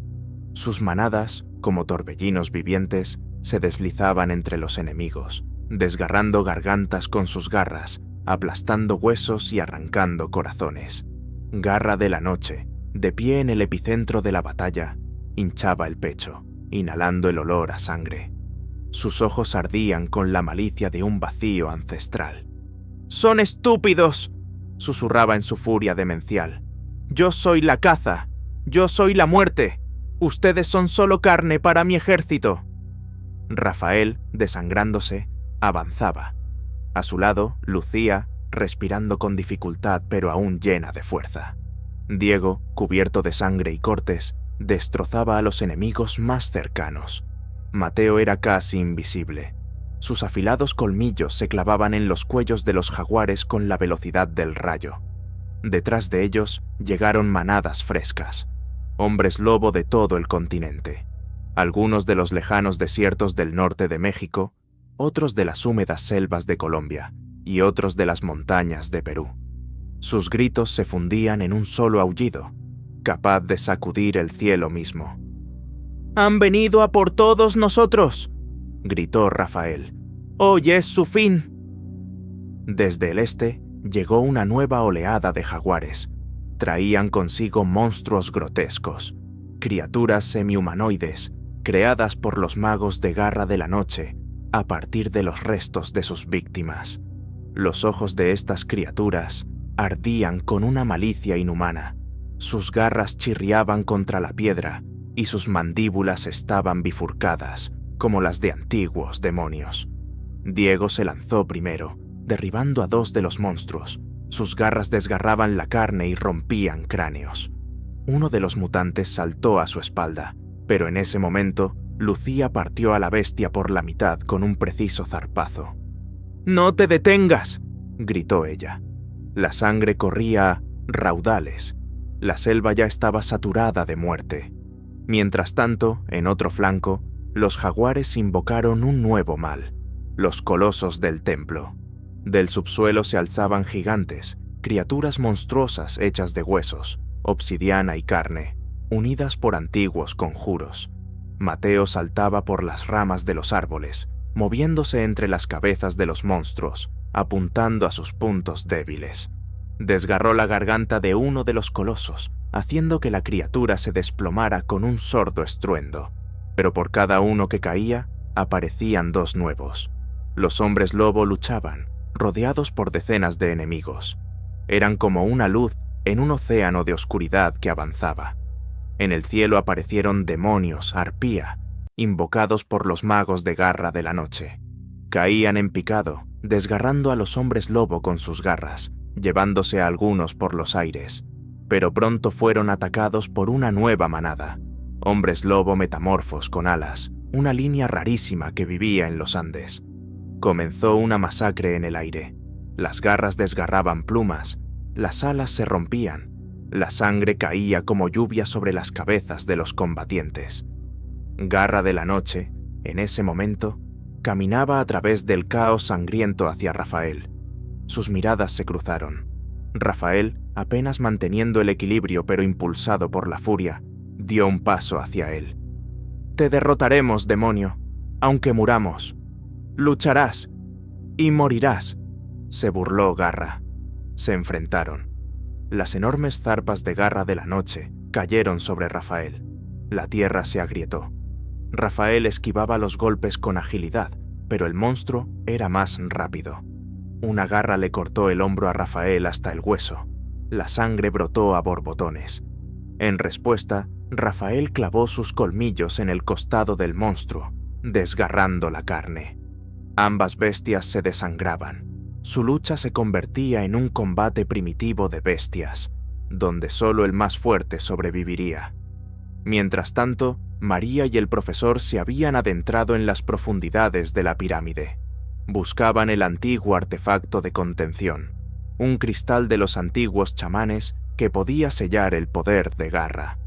Sus manadas, como torbellinos vivientes, se deslizaban entre los enemigos, desgarrando gargantas con sus garras, aplastando huesos y arrancando corazones. Garra de la Noche, de pie en el epicentro de la batalla, hinchaba el pecho, inhalando el olor a sangre. Sus ojos ardían con la malicia de un vacío ancestral. «¡Son estúpidos!», susurraba en su furia demencial. «Yo soy la caza, yo soy la muerte. Ustedes son solo carne para mi ejército». Rafael, desangrándose, avanzaba. A su lado, Lucía, respirando con dificultad pero aún llena de fuerza. Diego, cubierto de sangre y cortes, destrozaba a los enemigos más cercanos. Mateo era casi invisible. Sus afilados colmillos se clavaban en los cuellos de los jaguares con la velocidad del rayo. Detrás de ellos llegaron manadas frescas, hombres lobo de todo el continente, algunos de los lejanos desiertos del norte de México, otros de las húmedas selvas de Colombia y otros de las montañas de Perú. Sus gritos se fundían en un solo aullido, capaz de sacudir el cielo mismo. «¡Han venido a por todos nosotros!», gritó Rafael. «¡Hoy es su fin!». Desde el este llegó una nueva oleada de jaguares. Traían consigo monstruos grotescos, criaturas semihumanoides, creadas por los magos de Garra de la Noche a partir de los restos de sus víctimas. Los ojos de estas criaturas ardían con una malicia inhumana. Sus garras chirriaban contra la piedra y sus mandíbulas estaban bifurcadas, como las de antiguos demonios. Diego se lanzó primero, derribando a 2 de los monstruos. Sus garras desgarraban la carne y rompían cráneos. Uno de los mutantes saltó a su espalda, pero en ese momento, Lucía partió a la bestia por la mitad con un preciso zarpazo. «¡No te detengas!», gritó ella. La sangre corría a raudales. La selva ya estaba saturada de muerte. Mientras tanto, en otro flanco, los jaguares invocaron un nuevo mal, los colosos del templo. Del subsuelo se alzaban gigantes, criaturas monstruosas hechas de huesos, obsidiana y carne. unidas por antiguos conjuros. Mateo saltaba por las ramas de los árboles, moviéndose entre las cabezas de los monstruos, apuntando a sus puntos débiles. Desgarró la garganta de uno de los colosos, haciendo que la criatura se desplomara con un sordo estruendo. Pero por cada uno que caía, aparecían dos nuevos. Los hombres lobo luchaban, rodeados por decenas de enemigos. Eran como una luz en un océano de oscuridad que avanzaba. En el cielo aparecieron demonios, arpía, invocados por los magos de Garra de la Noche. Caían en picado, desgarrando a los hombres lobo con sus garras, llevándose a algunos por los aires. Pero pronto fueron atacados por una nueva manada, hombres lobo metamorfos con alas, una línea rarísima que vivía en los Andes. Comenzó una masacre en el aire. Las garras desgarraban plumas, las alas se rompían, la sangre caía como lluvia sobre las cabezas de los combatientes. Garra de la Noche, en ese momento, caminaba a través del caos sangriento hacia Rafael. Sus miradas se cruzaron. Rafael, apenas manteniendo el equilibrio pero impulsado por la furia, dio un paso hacia él. «Te derrotaremos, demonio, aunque muramos. Lucharás y morirás», se burló Garra. Se enfrentaron. Las enormes zarpas de Garra de la Noche cayeron sobre Rafael. La tierra se agrietó. Rafael esquivaba los golpes con agilidad, pero el monstruo era más rápido. Una garra le cortó el hombro a Rafael hasta el hueso. La sangre brotó a borbotones. En respuesta, Rafael clavó sus colmillos en el costado del monstruo, desgarrando la carne. Ambas bestias se desangraban. Su lucha se convertía en un combate primitivo de bestias, donde solo el más fuerte sobreviviría. Mientras tanto, María y el profesor se habían adentrado en las profundidades de la pirámide. Buscaban el antiguo artefacto de contención, un cristal de los antiguos chamanes que podía sellar el poder de Garra.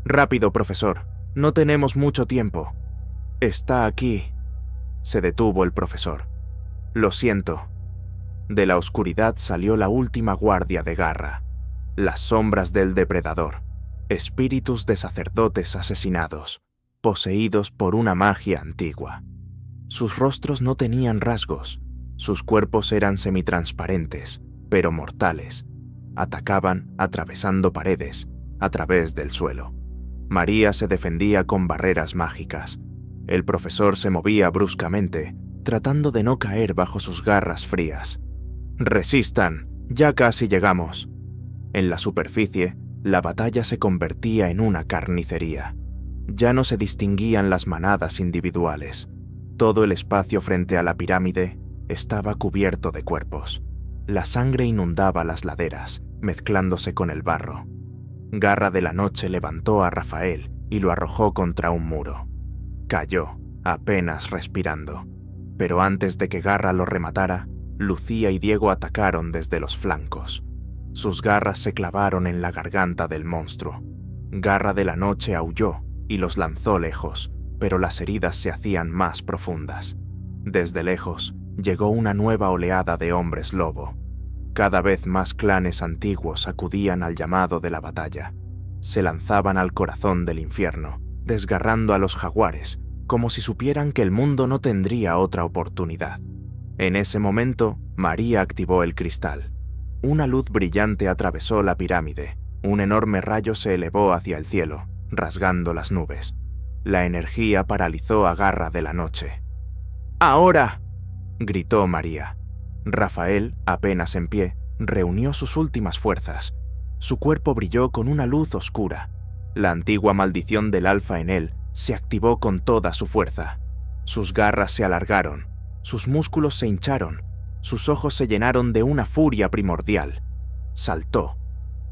«Rápido, profesor, no tenemos mucho tiempo». «Está aquí». Se detuvo el profesor. «Lo siento». De la oscuridad salió la última guardia de Garra, las sombras del depredador, espíritus de sacerdotes asesinados, poseídos por una magia antigua. Sus rostros no tenían rasgos, sus cuerpos eran semitransparentes, pero mortales. Atacaban atravesando paredes, a través del suelo. María se defendía con barreras mágicas. El profesor se movía bruscamente, tratando de no caer bajo sus garras frías. «Resistan, ya casi llegamos». En la superficie, la batalla se convertía en una carnicería. Ya no se distinguían las manadas individuales. Todo el espacio frente a la pirámide estaba cubierto de cuerpos. La sangre inundaba las laderas, mezclándose con el barro. Garra de la Noche levantó a Rafael y lo arrojó contra un muro. Cayó, apenas respirando. Pero antes de que Garra lo rematara, Lucía y Diego atacaron desde los flancos. Sus garras se clavaron en la garganta del monstruo. Garra de la Noche aulló y los lanzó lejos, pero las heridas se hacían más profundas. Desde lejos llegó una nueva oleada de hombres lobo. Cada vez más clanes antiguos acudían al llamado de la batalla. Se lanzaban al corazón del infierno, desgarrando a los jaguares, como si supieran que el mundo no tendría otra oportunidad. En ese momento, María activó el cristal. Una luz brillante atravesó la pirámide. Un enorme rayo se elevó hacia el cielo, rasgando las nubes. La energía paralizó a Garra de la Noche. «¡Ahora!», gritó María. Rafael, apenas en pie, reunió sus últimas fuerzas. Su cuerpo brilló con una luz oscura. La antigua maldición del alfa en él se activó con toda su fuerza. Sus garras se alargaron, sus músculos se hincharon, sus ojos se llenaron de una furia primordial. Saltó.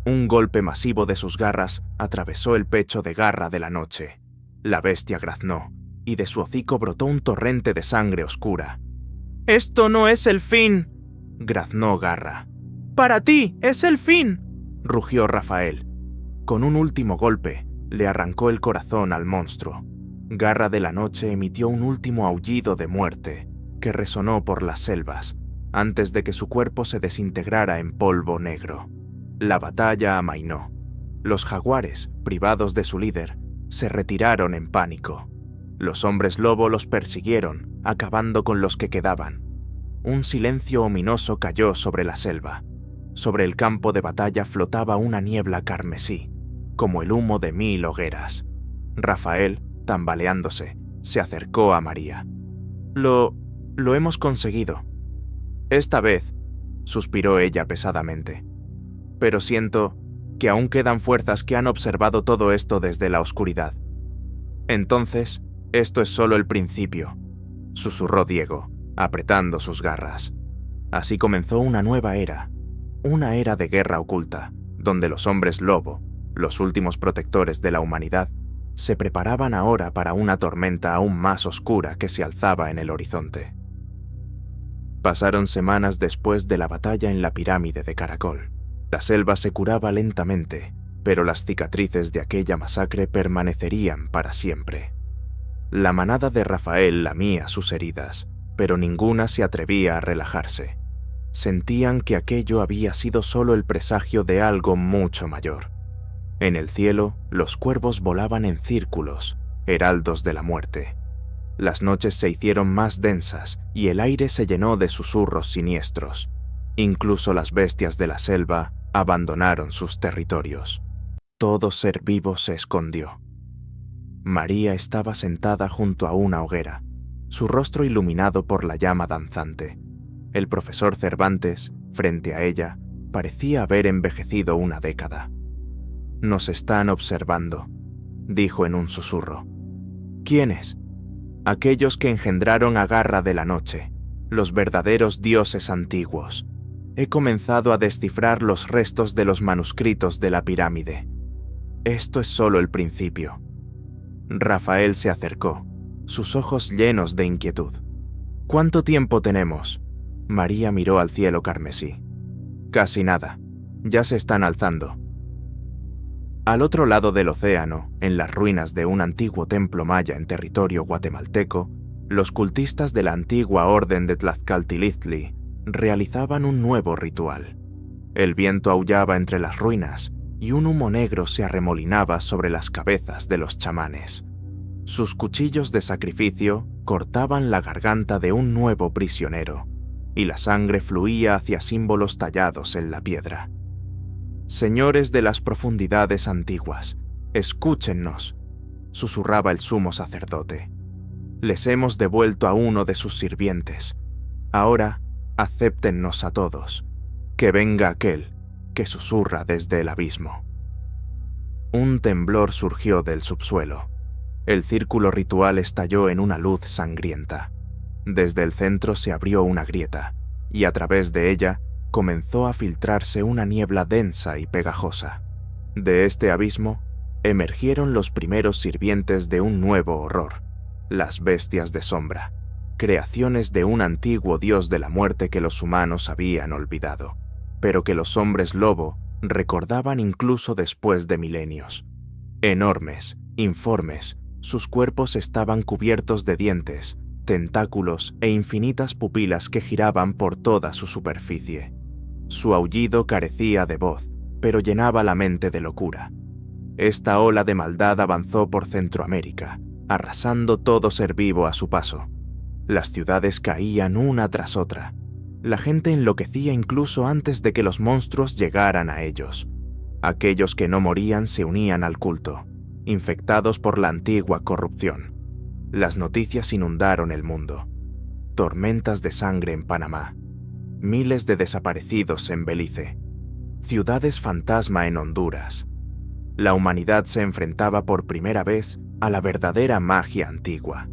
Un golpe masivo de sus garras atravesó el pecho de Garra de la Noche. La bestia graznó, y de su hocico brotó un torrente de sangre oscura. «¡Esto no es el fin!», graznó Garra. «¡Para ti es el fin!», rugió Rafael. Con un último golpe, le arrancó el corazón al monstruo. Garra de la Noche emitió un último aullido de muerte que resonó por las selvas, antes de que su cuerpo se desintegrara en polvo negro. La batalla amainó. Los jaguares, privados de su líder, se retiraron en pánico. Los hombres lobo los persiguieron, acabando con los que quedaban. Un silencio ominoso cayó sobre la selva. Sobre el campo de batalla flotaba una niebla carmesí, como el humo de 1000 hogueras. Rafael, tambaleándose, se acercó a María. Lo hemos conseguido. Esta vez, suspiró ella pesadamente. Pero siento que aún quedan fuerzas que han observado todo esto desde la oscuridad. Entonces, esto es solo el principio, susurró Diego, apretando sus garras. Así comenzó una nueva era, una era de guerra oculta, donde los hombres lobo, los últimos protectores de la humanidad, se preparaban ahora para una tormenta aún más oscura que se alzaba en el horizonte. Pasaron semanas después de la batalla en la pirámide de Caracol. La selva se curaba lentamente, pero las cicatrices de aquella masacre permanecerían para siempre. La manada de Rafael lamía sus heridas, pero ninguna se atrevía a relajarse. Sentían que aquello había sido solo el presagio de algo mucho mayor. En el cielo, los cuervos volaban en círculos, heraldos de la muerte. Las noches se hicieron más densas y el aire se llenó de susurros siniestros. Incluso las bestias de la selva abandonaron sus territorios. Todo ser vivo se escondió. María estaba sentada junto a una hoguera, su rostro iluminado por la llama danzante. El profesor Cervantes, frente a ella, parecía haber envejecido una década. «Nos están observando», dijo en un susurro. «¿Quiénes?» «Aquellos que engendraron a Garra de la Noche, los verdaderos dioses antiguos. He comenzado a descifrar los restos de los manuscritos de la pirámide. Esto es solo el principio». Rafael se acercó, sus ojos llenos de inquietud. «¿Cuánto tiempo tenemos?» María miró al cielo carmesí. «Casi nada. Ya se están alzando». Al otro lado del océano, en las ruinas de un antiguo templo maya en territorio guatemalteco, los cultistas de la antigua orden de Tlazcaltiliztli realizaban un nuevo ritual. El viento aullaba entre las ruinas y un humo negro se arremolinaba sobre las cabezas de los chamanes. Sus cuchillos de sacrificio cortaban la garganta de un nuevo prisionero, y la sangre fluía hacia símbolos tallados en la piedra. «Señores de las profundidades antiguas, escúchennos», susurraba el sumo sacerdote. «Les hemos devuelto a uno de sus sirvientes. Ahora, acéptennos a todos. Que venga aquel que susurra desde el abismo». Un temblor surgió del subsuelo. El círculo ritual estalló en una luz sangrienta. Desde el centro se abrió una grieta, y a través de ella comenzó a filtrarse una niebla densa y pegajosa. De este abismo emergieron los primeros sirvientes de un nuevo horror, las bestias de sombra, creaciones de un antiguo dios de la muerte que los humanos habían olvidado, pero que los hombres lobo recordaban incluso después de milenios. Enormes, informes, sus cuerpos estaban cubiertos de dientes, tentáculos e infinitas pupilas que giraban por toda su superficie. Su aullido carecía de voz, pero llenaba la mente de locura. Esta ola de maldad avanzó por Centroamérica, arrasando todo ser vivo a su paso. Las ciudades caían una tras otra. La gente enloquecía incluso antes de que los monstruos llegaran a ellos. Aquellos que no morían se unían al culto, infectados por la antigua corrupción. Las noticias inundaron el mundo. Tormentas de sangre en Panamá. Miles de desaparecidos en Belice. Ciudades fantasma en Honduras. La humanidad se enfrentaba por primera vez a la verdadera magia antigua.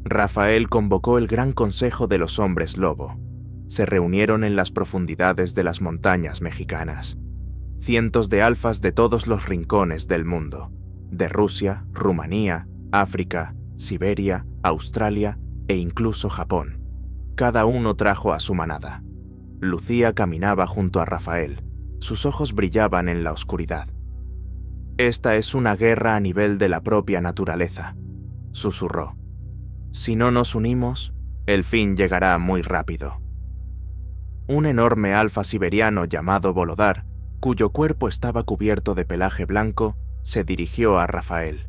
Rafael convocó el Gran Consejo de los Hombres Lobo. Se reunieron en las profundidades de las montañas mexicanas. Cientos de alfas de todos los rincones del mundo, de Rusia, Rumanía, África, Siberia, Australia e incluso Japón. Cada uno trajo a su manada. Lucía caminaba junto a Rafael. Sus ojos brillaban en la oscuridad. «Esta es una guerra a nivel de la propia naturaleza», susurró. «Si no nos unimos, el fin llegará muy rápido». Un enorme alfa siberiano llamado Volodar cuyo cuerpo estaba cubierto de pelaje blanco, se dirigió a Rafael.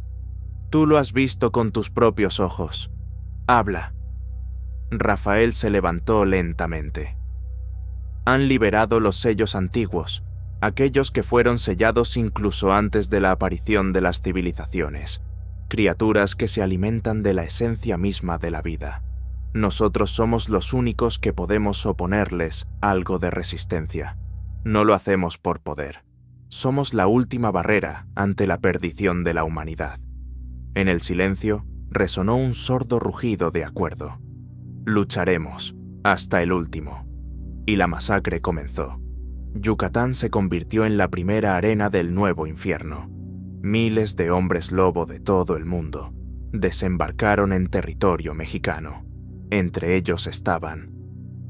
«Tú lo has visto con tus propios ojos. Habla». Rafael se levantó lentamente. «Han liberado los sellos antiguos, aquellos que fueron sellados incluso antes de la aparición de las civilizaciones, criaturas que se alimentan de la esencia misma de la vida. Nosotros somos los únicos que podemos oponerles algo de resistencia. No lo hacemos por poder. Somos la última barrera ante la perdición de la humanidad». En el silencio resonó un sordo rugido de acuerdo. «Lucharemos hasta el último». Y la masacre comenzó. Yucatán se convirtió en la primera arena del nuevo infierno. Miles de hombres lobo de todo el mundo desembarcaron en territorio mexicano. Entre ellos estaban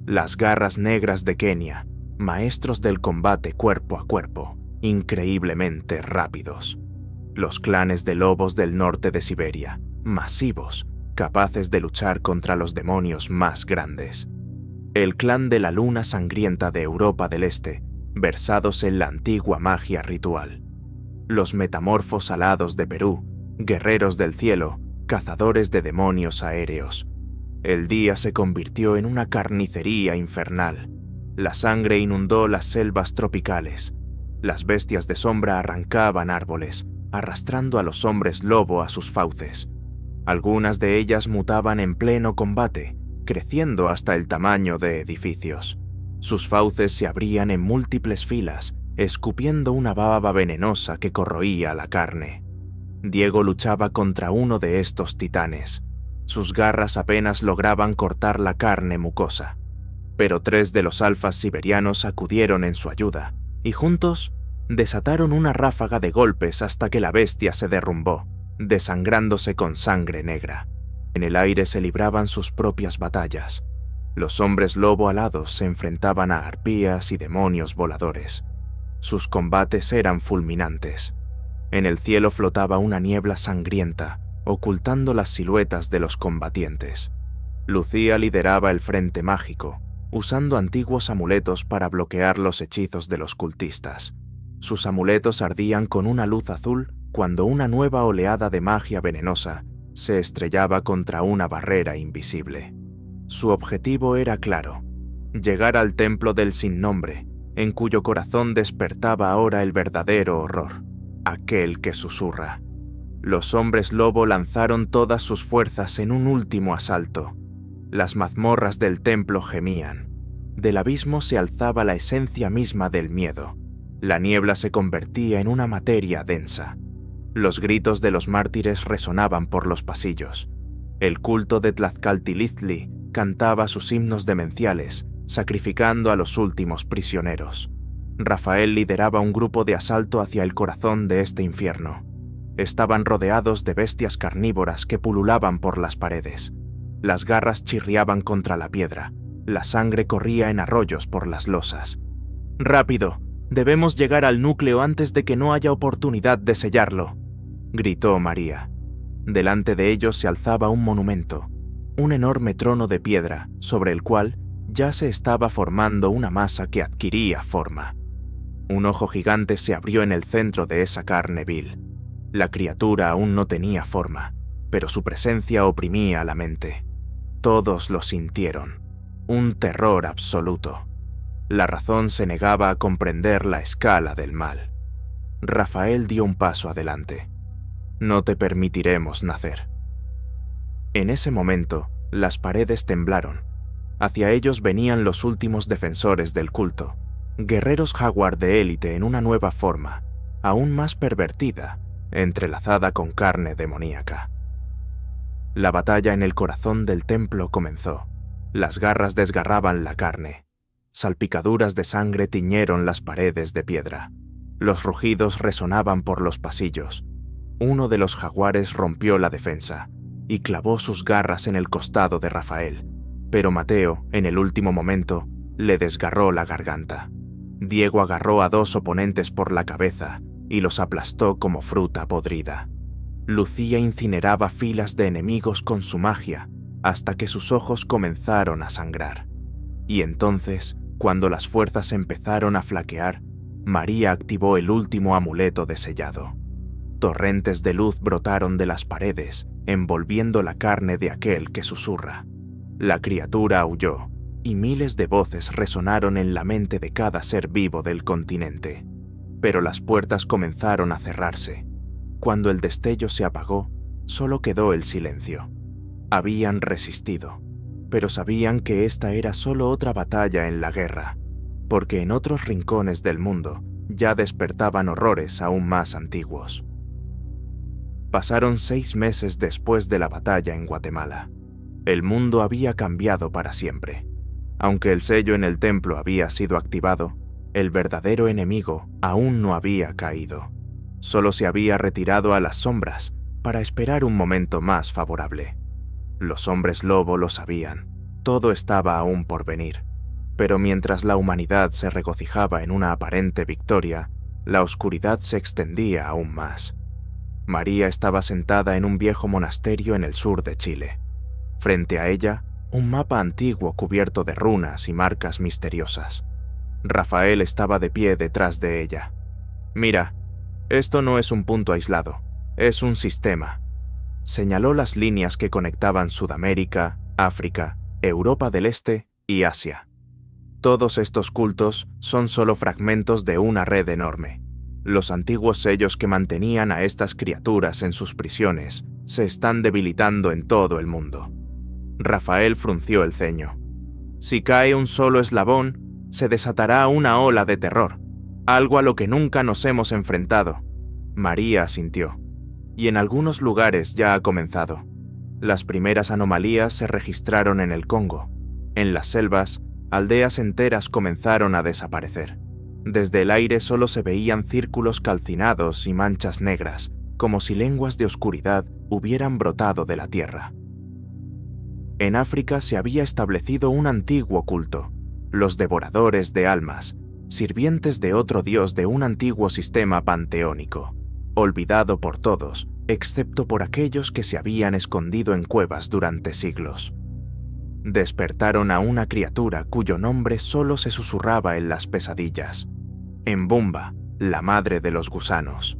las garras negras de Kenia, maestros del combate cuerpo a cuerpo, increíblemente rápidos. Los clanes de lobos del norte de Siberia, masivos, capaces de luchar contra los demonios más grandes. El clan de la luna sangrienta de Europa del Este, versados en la antigua magia ritual. Los metamorfos alados de Perú, guerreros del cielo, cazadores de demonios aéreos. El día se convirtió en una carnicería infernal. La sangre inundó las selvas tropicales. Las bestias de sombra arrancaban árboles, arrastrando a los hombres lobo a sus fauces. Algunas de ellas mutaban en pleno combate, creciendo hasta el tamaño de edificios. Sus fauces se abrían en múltiples filas, escupiendo una baba venenosa que corroía la carne. Diego luchaba contra uno de estos titanes. Sus garras apenas lograban cortar la carne mucosa. Pero 3 de los alfas siberianos acudieron en su ayuda, y juntos desataron una ráfaga de golpes hasta que la bestia se derrumbó, desangrándose con sangre negra. En el aire se libraban sus propias batallas. Los hombres lobo alados se enfrentaban a arpías y demonios voladores. Sus combates eran fulminantes. En el cielo flotaba una niebla sangrienta, ocultando las siluetas de los combatientes. Lucía lideraba el frente mágico, usando antiguos amuletos para bloquear los hechizos de los cultistas. Sus amuletos ardían con una luz azul cuando una nueva oleada de magia venenosa se estrellaba contra una barrera invisible. Su objetivo era claro: llegar al templo del sin nombre, en cuyo corazón despertaba ahora el verdadero horror, aquel que susurra. Los hombres lobo lanzaron todas sus fuerzas en un último asalto. Las mazmorras del templo gemían. Del abismo se alzaba la esencia misma del miedo. La niebla se convertía en una materia densa. Los gritos de los mártires resonaban por los pasillos. El culto de Tlazcaltiliztli cantaba sus himnos demenciales, sacrificando a los últimos prisioneros. Rafael lideraba un grupo de asalto hacia el corazón de este infierno. Estaban rodeados de bestias carnívoras que pululaban por las paredes. Las garras chirriaban contra la piedra. La sangre corría en arroyos por las losas. «¡Rápido! Debemos llegar al núcleo antes de que no haya oportunidad de sellarlo», gritó María. Delante de ellos se alzaba un monumento, un enorme trono de piedra sobre el cual ya se estaba formando una masa que adquiría forma. Un ojo gigante se abrió en el centro de esa carne vil. La criatura aún no tenía forma, pero su presencia oprimía la mente. Todos lo sintieron, un terror absoluto. La razón se negaba a comprender la escala del mal. Rafael dio un paso adelante. «No te permitiremos nacer». En ese momento, las paredes temblaron. Hacia ellos venían los últimos defensores del culto, guerreros jaguar de élite en una nueva forma, aún más pervertida, entrelazada con carne demoníaca. La batalla en el corazón del templo comenzó. Las garras desgarraban la carne. Salpicaduras de sangre tiñeron las paredes de piedra. Los rugidos resonaban por los pasillos. Uno de los jaguares rompió la defensa y clavó sus garras en el costado de Rafael, pero Mateo, en el último momento, le desgarró la garganta. Diego agarró a 2 oponentes por la cabeza y los aplastó como fruta podrida. Lucía incineraba filas de enemigos con su magia hasta que sus ojos comenzaron a sangrar. Y entonces, cuando las fuerzas empezaron a flaquear, María activó el último amuleto de sellado. Torrentes de luz brotaron de las paredes, envolviendo la carne de aquel que susurra. La criatura aulló, y miles de voces resonaron en la mente de cada ser vivo del continente. Pero las puertas comenzaron a cerrarse. Cuando el destello se apagó, solo quedó el silencio. Habían resistido, pero sabían que esta era solo otra batalla en la guerra, porque en otros rincones del mundo ya despertaban horrores aún más antiguos. Pasaron 6 meses después de la batalla en Guatemala. El mundo había cambiado para siempre. Aunque el sello en el templo había sido activado, el verdadero enemigo aún no había caído. Solo se había retirado a las sombras para esperar un momento más favorable. Los hombres lobo lo sabían. Todo estaba aún por venir. Pero mientras la humanidad se regocijaba en una aparente victoria, la oscuridad se extendía aún más. María estaba sentada en un viejo monasterio en el sur de Chile. Frente a ella, un mapa antiguo cubierto de runas y marcas misteriosas. Rafael estaba de pie detrás de ella. «Mira, esto no es un punto aislado, es un sistema». Señaló las líneas que conectaban Sudamérica, África, Europa del Este y Asia. Todos estos cultos son solo fragmentos de una red enorme. Los antiguos sellos que mantenían a estas criaturas en sus prisiones se están debilitando en todo el mundo. Rafael frunció el ceño. Si cae un solo eslabón, se desatará una ola de terror, algo a lo que nunca nos hemos enfrentado. María asintió. Y en algunos lugares ya ha comenzado. Las primeras anomalías se registraron en el Congo. En las selvas, aldeas enteras comenzaron a desaparecer. Desde el aire solo se veían círculos calcinados y manchas negras, como si lenguas de oscuridad hubieran brotado de la tierra. En África se había establecido un antiguo culto, los devoradores de almas, sirvientes de otro dios de un antiguo sistema panteónico, olvidado por todos, excepto por aquellos que se habían escondido en cuevas durante siglos. Despertaron a una criatura cuyo nombre solo se susurraba en las pesadillas: Mbumba, la madre de los gusanos.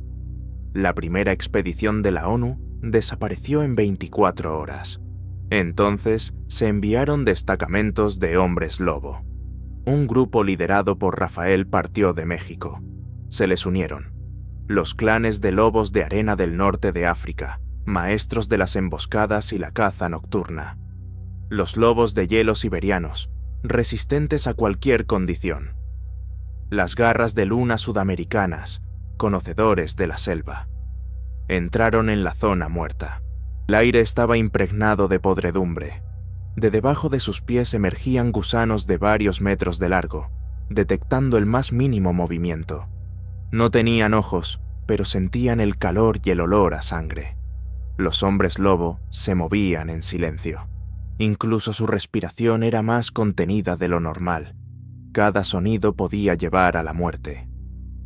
La primera expedición de la ONU desapareció en 24 horas. Entonces se enviaron destacamentos de hombres lobo. Un grupo liderado por Rafael partió de México. Se les unieron los clanes de lobos de arena del norte de África, maestros de las emboscadas y la caza nocturna. Los lobos de hielo siberianos, resistentes a cualquier condición. Las garras de luna sudamericanas, conocedores de la selva. Entraron en la zona muerta. El aire estaba impregnado de podredumbre. De debajo de sus pies emergían gusanos de varios metros de largo, detectando el más mínimo movimiento. No tenían ojos, pero sentían el calor y el olor a sangre. Los hombres lobo se movían en silencio. Incluso su respiración era más contenida de lo normal. Cada sonido podía llevar a la muerte.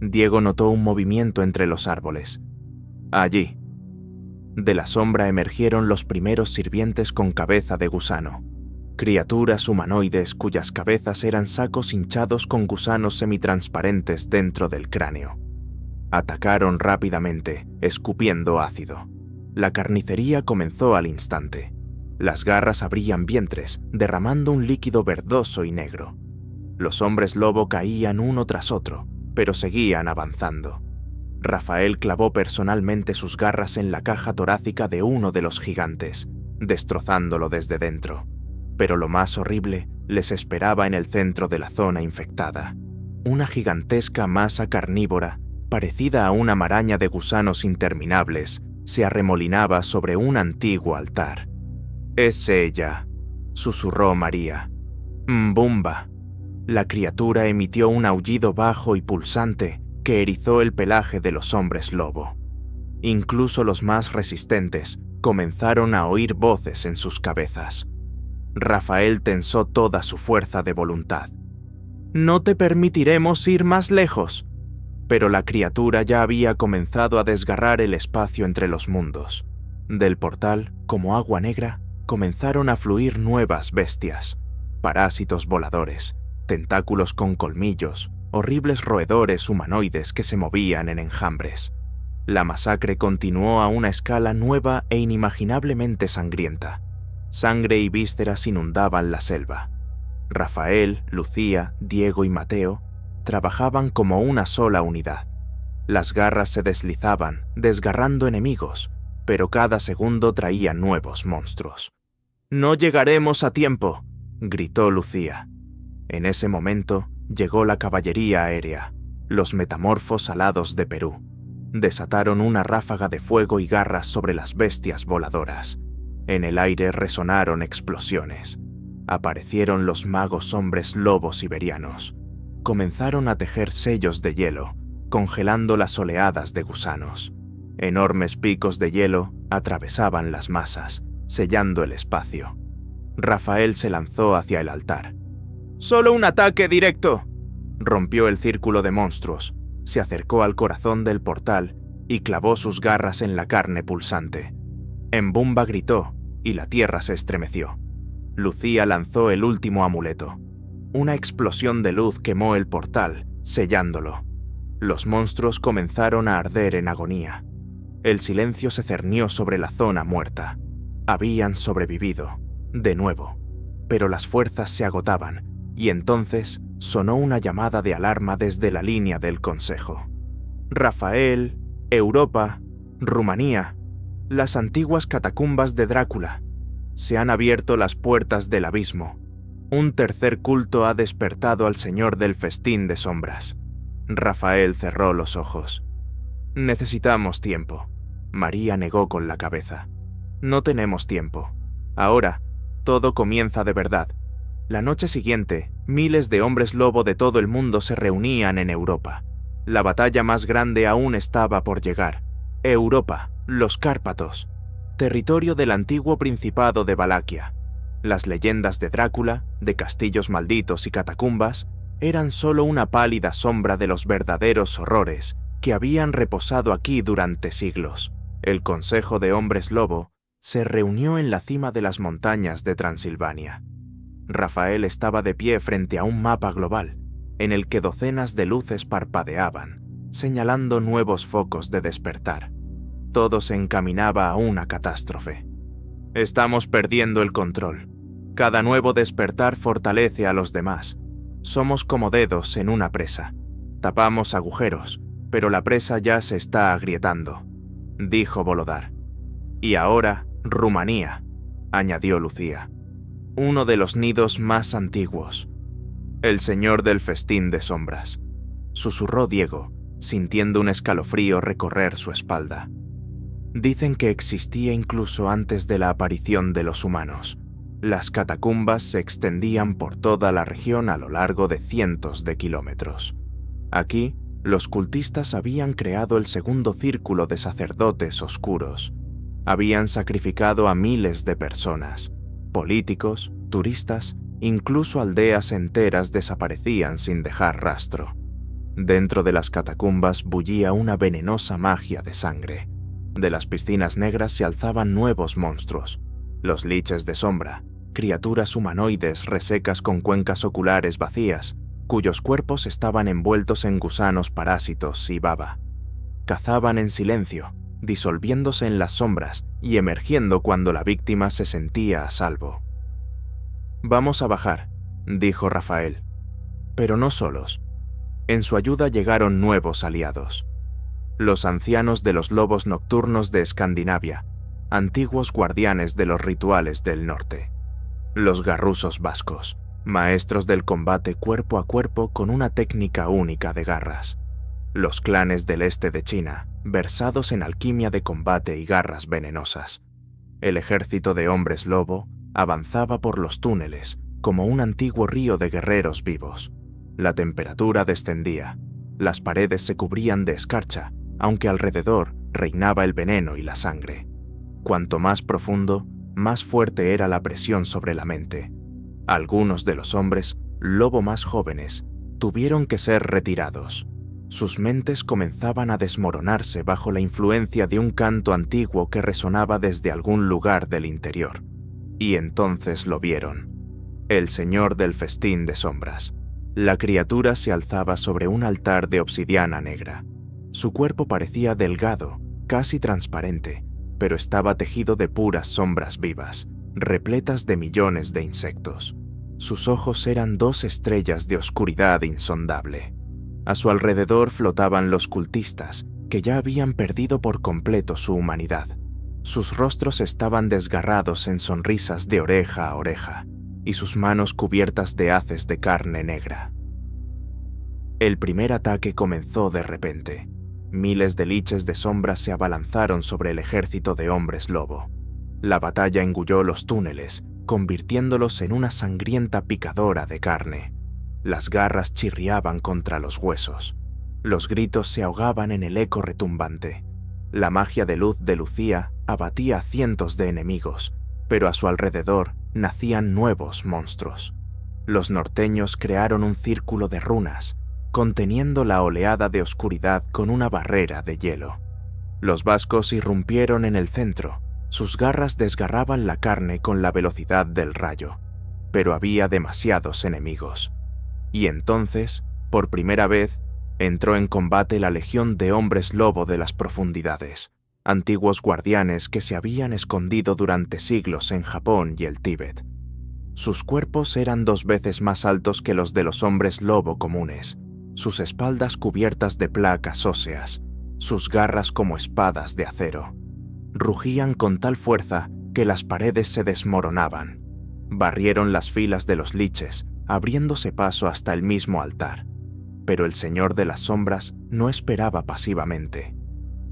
Diego notó un movimiento entre los árboles. Allí. De la sombra emergieron los primeros sirvientes con cabeza de gusano. Criaturas humanoides cuyas cabezas eran sacos hinchados con gusanos semitransparentes dentro del cráneo. Atacaron rápidamente, escupiendo ácido. La carnicería comenzó al instante. Las garras abrían vientres, derramando un líquido verdoso y negro. Los hombres lobo caían uno tras otro, pero seguían avanzando. Rafael clavó personalmente sus garras en la caja torácica de uno de los gigantes, destrozándolo desde dentro. Pero lo más horrible les esperaba en el centro de la zona infectada. Una gigantesca masa carnívora, parecida a una maraña de gusanos interminables, se arremolinaba sobre un antiguo altar. «Es ella», susurró María. «Mbumba». La criatura emitió un aullido bajo y pulsante que erizó el pelaje de los hombres lobo. Incluso los más resistentes comenzaron a oír voces en sus cabezas. Rafael tensó toda su fuerza de voluntad. «No te permitiremos ir más lejos». Pero la criatura ya había comenzado a desgarrar el espacio entre los mundos. Del portal, como agua negra, comenzaron a fluir nuevas bestias, parásitos voladores, tentáculos con colmillos, horribles roedores humanoides que se movían en enjambres. La masacre continuó a una escala nueva e inimaginablemente sangrienta. Sangre y vísceras inundaban la selva. Rafael, Lucía, Diego y Mateo trabajaban como una sola unidad. Las garras se deslizaban, desgarrando enemigos, pero cada segundo traía nuevos monstruos. «¡No llegaremos a tiempo!», gritó Lucía. En ese momento llegó la caballería aérea, los metamorfos alados de Perú. Desataron una ráfaga de fuego y garras sobre las bestias voladoras. En el aire resonaron explosiones. Aparecieron los magos hombres lobos siberianos. Comenzaron a tejer sellos de hielo, congelando las oleadas de gusanos. Enormes picos de hielo atravesaban las masas, sellando el espacio. Rafael se lanzó hacia el altar. «¡Solo un ataque directo!», rompió el círculo de monstruos, se acercó al corazón del portal y clavó sus garras en la carne pulsante. Embumba gritó y la tierra se estremeció. Lucía lanzó el último amuleto. Una explosión de luz quemó el portal, sellándolo. Los monstruos comenzaron a arder en agonía. El silencio se cernió sobre la zona muerta. Habían sobrevivido, de nuevo, pero las fuerzas se agotaban, y entonces sonó una llamada de alarma desde la línea del Consejo. «Rafael, Europa, Rumanía, las antiguas catacumbas de Drácula. Se han abierto las puertas del abismo. Un tercer culto ha despertado al señor del festín de sombras». Rafael cerró los ojos. «Necesitamos tiempo», María negó con la cabeza. «No tenemos tiempo. Ahora, todo comienza de verdad». La noche siguiente, miles de hombres lobo de todo el mundo se reunían en Europa. La batalla más grande aún estaba por llegar. Europa, los Cárpatos, territorio del antiguo Principado de Valaquia. Las leyendas de Drácula, de castillos malditos y catacumbas, eran solo una pálida sombra de los verdaderos horrores que habían reposado aquí durante siglos. El Consejo de Hombres Lobo se reunió en la cima de las montañas de Transilvania. Rafael estaba de pie frente a un mapa global, en el que docenas de luces parpadeaban, señalando nuevos focos de despertar. Todo se encaminaba a una catástrofe. «Estamos perdiendo el control. Cada nuevo despertar fortalece a los demás. Somos como dedos en una presa. Tapamos agujeros, pero la presa ya se está agrietando», dijo Volodar. «Y ahora, Rumanía», añadió Lucía. «Uno de los nidos más antiguos. El señor del festín de sombras», susurró Diego, sintiendo un escalofrío recorrer su espalda. «Dicen que existía incluso antes de la aparición de los humanos. Las catacumbas se extendían por toda la región a lo largo de cientos de kilómetros. Aquí, los cultistas habían creado el segundo círculo de sacerdotes oscuros. Habían sacrificado a miles de personas. Políticos, turistas, incluso aldeas enteras desaparecían sin dejar rastro. Dentro de las catacumbas bullía una venenosa magia de sangre. De las piscinas negras se alzaban nuevos monstruos, los liches de sombra, criaturas humanoides resecas con cuencas oculares vacías, cuyos cuerpos estaban envueltos en gusanos parásitos y baba. Cazaban en silencio, disolviéndose en las sombras y emergiendo cuando la víctima se sentía a salvo. «Vamos a bajar», dijo Rafael. Pero no solos. En su ayuda llegaron nuevos aliados. Los ancianos de los lobos nocturnos de Escandinavia, antiguos guardianes de los rituales del norte. Los garrusos vascos, maestros del combate cuerpo a cuerpo con una técnica única de garras. Los clanes del este de China, versados en alquimia de combate y garras venenosas. El ejército de hombres lobo avanzaba por los túneles como un antiguo río de guerreros vivos. La temperatura descendía, las paredes se cubrían de escarcha, aunque alrededor reinaba el veneno y la sangre. Cuanto más profundo, más fuerte era la presión sobre la mente. Algunos de los hombres, lobo más jóvenes, tuvieron que ser retirados. Sus mentes comenzaban a desmoronarse bajo la influencia de un canto antiguo que resonaba desde algún lugar del interior. Y entonces lo vieron. El señor del festín de sombras. La criatura se alzaba sobre un altar de obsidiana negra. Su cuerpo parecía delgado, casi transparente, pero estaba tejido de puras sombras vivas, repletas de millones de insectos. Sus ojos eran 2 estrellas de oscuridad insondable. A su alrededor flotaban los cultistas, que ya habían perdido por completo su humanidad. Sus rostros estaban desgarrados en sonrisas de oreja a oreja, y sus manos cubiertas de haces de carne negra. El primer ataque comenzó de repente. Miles de liches de sombra se abalanzaron sobre el ejército de hombres lobo. La batalla engulló los túneles, convirtiéndolos en una sangrienta picadora de carne. Las garras chirriaban contra los huesos. Los gritos se ahogaban en el eco retumbante. La magia de luz de Lucía abatía a cientos de enemigos, pero a su alrededor nacían nuevos monstruos. Los norteños crearon un círculo de runas, conteniendo la oleada de oscuridad con una barrera de hielo. Los vascos irrumpieron en el centro. Sus garras desgarraban la carne con la velocidad del rayo, pero había demasiados enemigos. Y entonces, por primera vez, entró en combate la legión de hombres lobo de las profundidades, antiguos guardianes que se habían escondido durante siglos en Japón y el Tíbet. Sus cuerpos eran 2 veces más altos que los de los hombres lobo comunes, sus espaldas cubiertas de placas óseas, sus garras como espadas de acero. Rugían con tal fuerza que las paredes se desmoronaban. Barrieron las filas de los liches, abriéndose paso hasta el mismo altar. Pero el Señor de las Sombras no esperaba pasivamente.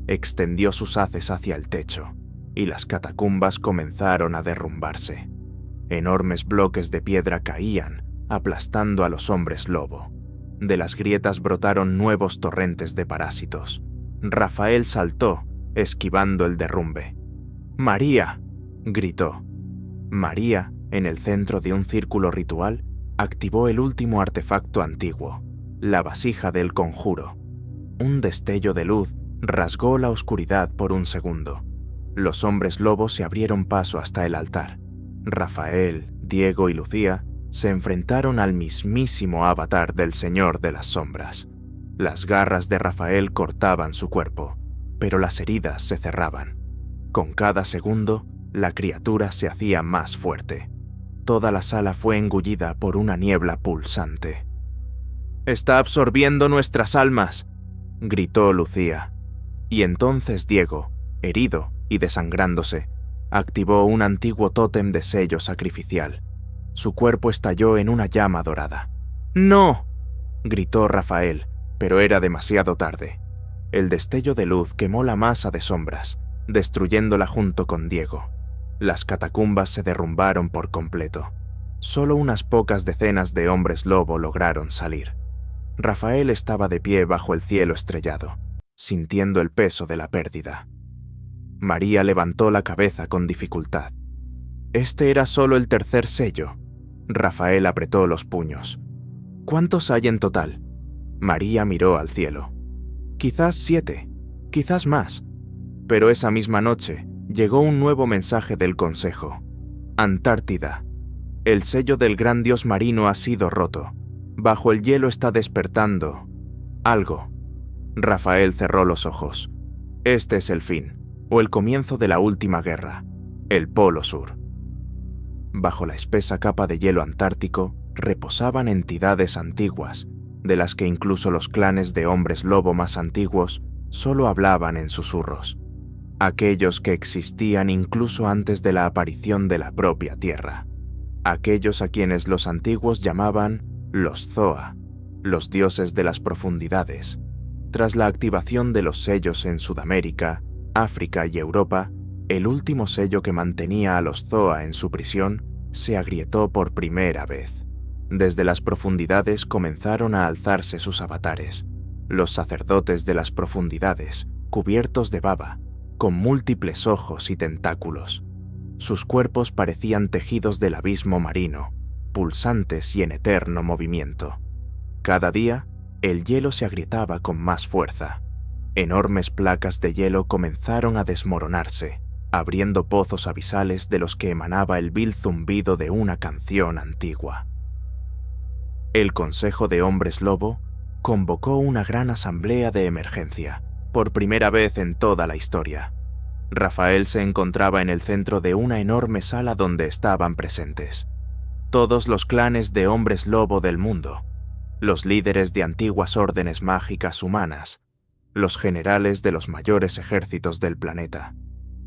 Extendió sus haces hacia el techo, y las catacumbas comenzaron a derrumbarse. Enormes bloques de piedra caían, aplastando a los hombres lobo. De las grietas brotaron nuevos torrentes de parásitos. Rafael saltó, esquivando el derrumbe. ¡María!, gritó. María, en el centro de un círculo ritual, activó el último artefacto antiguo, la vasija del conjuro. Un destello de luz rasgó la oscuridad por un segundo. Los hombres lobos se abrieron paso hasta el altar. Rafael, Diego y Lucía se enfrentaron al mismísimo avatar del Señor de las Sombras. Las garras de Rafael cortaban su cuerpo, pero las heridas se cerraban. Con cada segundo, la criatura se hacía más fuerte. Toda la sala fue engullida por una niebla pulsante. «¡Está absorbiendo nuestras almas!», gritó Lucía. Y entonces Diego, herido y desangrándose, activó un antiguo tótem de sello sacrificial. Su cuerpo estalló en una llama dorada. «¡No!», gritó Rafael, pero era demasiado tarde. El destello de luz quemó la masa de sombras, destruyéndola junto con Diego. Las catacumbas se derrumbaron por completo. Solo unas pocas decenas de hombres lobo lograron salir. Rafael estaba de pie bajo el cielo estrellado, sintiendo el peso de la pérdida. María levantó la cabeza con dificultad. Este era solo el 3er sello. Rafael apretó los puños. «¿Cuántos hay en total?». María miró al cielo. «Quizás 7, quizás más». Pero esa misma noche llegó un nuevo mensaje del Consejo. «Antártida. El sello del gran dios marino ha sido roto. Bajo el hielo está despertando algo». Rafael cerró los ojos. Este es el fin, o el comienzo de la última guerra, el Polo Sur. Bajo la espesa capa de hielo antártico reposaban entidades antiguas, de las que incluso los clanes de hombres lobo más antiguos solo hablaban en susurros. Aquellos que existían incluso antes de la aparición de la propia Tierra. Aquellos a quienes los antiguos llamaban los Zoa, los dioses de las profundidades. Tras la activación de los sellos en Sudamérica, África y Europa, el último sello que mantenía a los Zoa en su prisión se agrietó por primera vez. Desde las profundidades comenzaron a alzarse sus avatares, los sacerdotes de las profundidades, cubiertos de baba, con múltiples ojos y tentáculos. Sus cuerpos parecían tejidos del abismo marino, pulsantes y en eterno movimiento. Cada día, el hielo se agrietaba con más fuerza. Enormes placas de hielo comenzaron a desmoronarse, abriendo pozos abisales de los que emanaba el vil zumbido de una canción antigua. El Consejo de Hombres Lobo convocó una gran asamblea de emergencia, por primera vez en toda la historia. Rafael se encontraba en el centro de una enorme sala donde estaban presentes todos los clanes de hombres lobo del mundo, los líderes de antiguas órdenes mágicas humanas, los generales de los mayores ejércitos del planeta.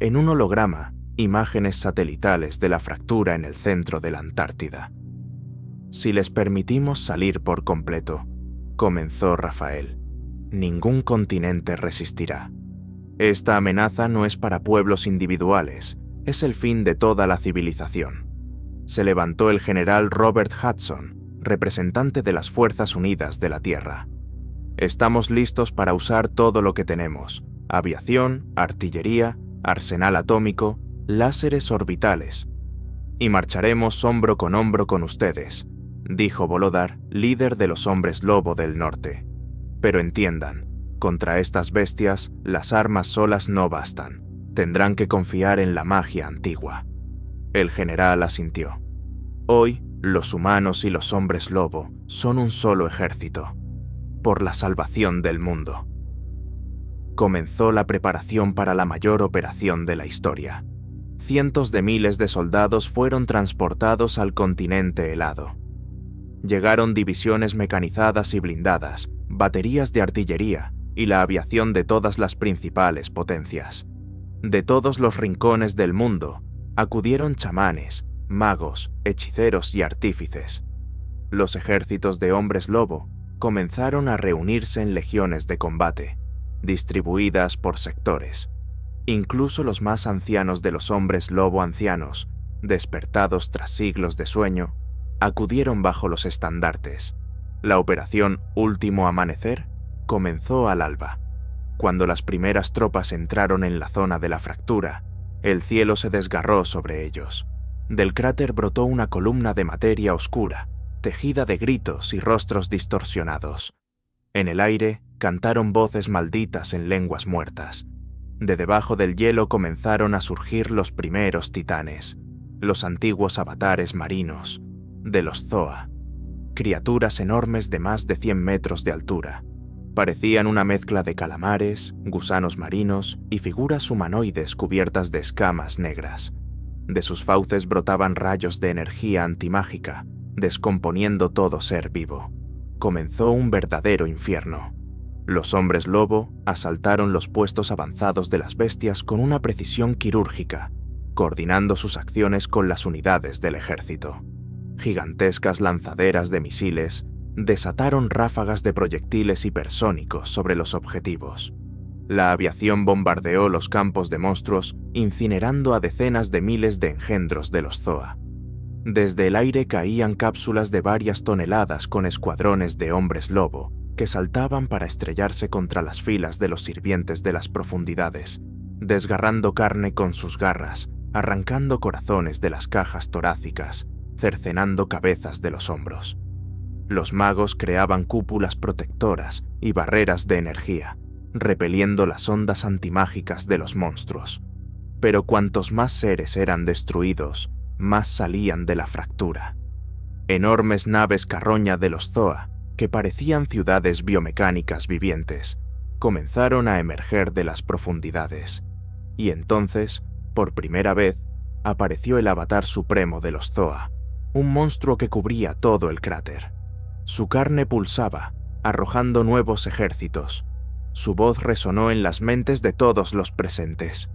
En un holograma, imágenes satelitales de la fractura en el centro de la Antártida. Si les permitimos salir por completo, comenzó Rafael, ningún continente resistirá. Esta amenaza no es para pueblos individuales, es el fin de toda la civilización. Se levantó el general Robert Hudson, representante de las Fuerzas Unidas de la Tierra. Estamos listos para usar todo lo que tenemos: aviación, artillería, arsenal atómico, láseres orbitales. Y marcharemos hombro con ustedes, dijo Volodar, líder de los hombres lobo del norte. Pero entiendan, contra estas bestias, las armas solas no bastan. Tendrán que confiar en la magia antigua. El general asintió. Hoy, los humanos y los hombres lobo son un solo ejército, por la salvación del mundo. Comenzó la preparación para la mayor operación de la historia. Cientos de miles de soldados fueron transportados al continente helado. Llegaron divisiones mecanizadas y blindadas, baterías de artillería y la aviación de todas las principales potencias. De todos los rincones del mundo, acudieron chamanes, magos, hechiceros y artífices. Los ejércitos de hombres lobo comenzaron a reunirse en legiones de combate, distribuidas por sectores. Incluso los más ancianos de los hombres lobo ancianos, despertados tras siglos de sueño, acudieron bajo los estandartes. La operación Último Amanecer comenzó al alba. Cuando las primeras tropas entraron en la zona de la fractura, el cielo se desgarró sobre ellos. Del cráter brotó una columna de materia oscura, tejida de gritos y rostros distorsionados. En el aire cantaron voces malditas en lenguas muertas. De debajo del hielo comenzaron a surgir los primeros titanes, los antiguos avatares marinos, de los Zoa, criaturas enormes de más de 100 metros de altura. Parecían una mezcla de calamares, gusanos marinos y figuras humanoides cubiertas de escamas negras. De sus fauces brotaban rayos de energía antimágica, descomponiendo todo ser vivo. Comenzó un verdadero infierno. Los hombres lobo asaltaron los puestos avanzados de las bestias con una precisión quirúrgica, coordinando sus acciones con las unidades del ejército. Gigantescas lanzaderas de misiles desataron ráfagas de proyectiles hipersónicos sobre los objetivos. La aviación bombardeó los campos de monstruos, incinerando a decenas de miles de engendros de los Zoa. Desde el aire caían cápsulas de varias toneladas con escuadrones de hombres lobo que saltaban para estrellarse contra las filas de los sirvientes de las profundidades, desgarrando carne con sus garras, arrancando corazones de las cajas torácicas, cercenando cabezas de los hombros. Los magos creaban cúpulas protectoras y barreras de energía, repeliendo las ondas antimágicas de los monstruos. Pero cuantos más seres eran destruidos, más salían de la fractura. Enormes naves carroña de los Zoa, que parecían ciudades biomecánicas vivientes, comenzaron a emerger de las profundidades. Y entonces, por primera vez, apareció el avatar supremo de los Zoa, un monstruo que cubría todo el cráter. Su carne pulsaba, arrojando nuevos ejércitos. Su voz resonó en las mentes de todos los presentes.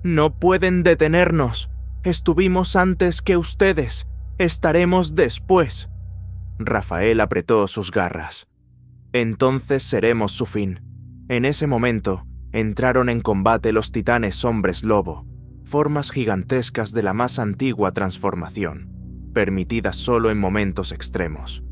«¡No pueden detenernos! Estuvimos antes que ustedes. Estaremos después». Rafael apretó sus garras. «Entonces seremos su fin». En ese momento, entraron en combate los titanes hombres lobo, formas gigantescas de la más antigua transformación, permitidas solo en momentos extremos.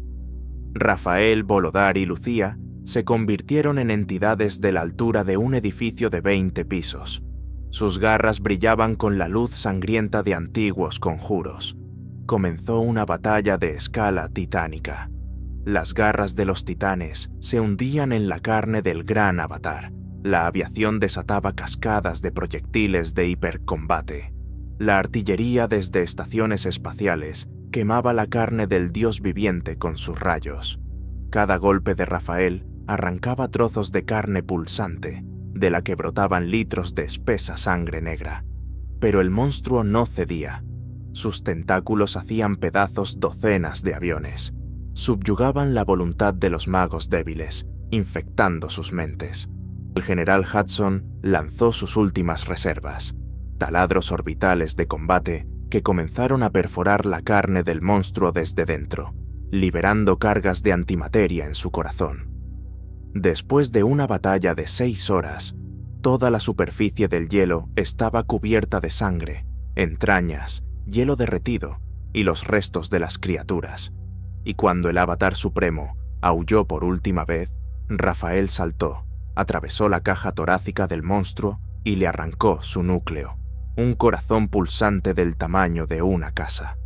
Rafael, Volodar y Lucía se convirtieron en entidades de la altura de un edificio de 20 pisos. Sus garras brillaban con la luz sangrienta de antiguos conjuros. Comenzó una batalla de escala titánica. Las garras de los titanes se hundían en la carne del gran avatar. La aviación desataba cascadas de proyectiles de hipercombate. La artillería desde estaciones espaciales quemaba la carne del dios viviente con sus rayos. Cada golpe de Rafael arrancaba trozos de carne pulsante, de la que brotaban litros de espesa sangre negra. Pero el monstruo no cedía. Sus tentáculos hacían pedazos docenas de aviones. Subyugaban la voluntad de los magos débiles, infectando sus mentes. El general Hudson lanzó sus últimas reservas, taladros orbitales de combate que comenzaron a perforar la carne del monstruo desde dentro, liberando cargas de antimateria en su corazón. Después de una batalla de 6 horas, toda la superficie del hielo estaba cubierta de sangre, entrañas, hielo derretido y los restos de las criaturas. Y cuando el Avatar Supremo aulló por última vez, Rafael saltó, atravesó la caja torácica del monstruo y le arrancó su núcleo, un corazón pulsante del tamaño de una casa.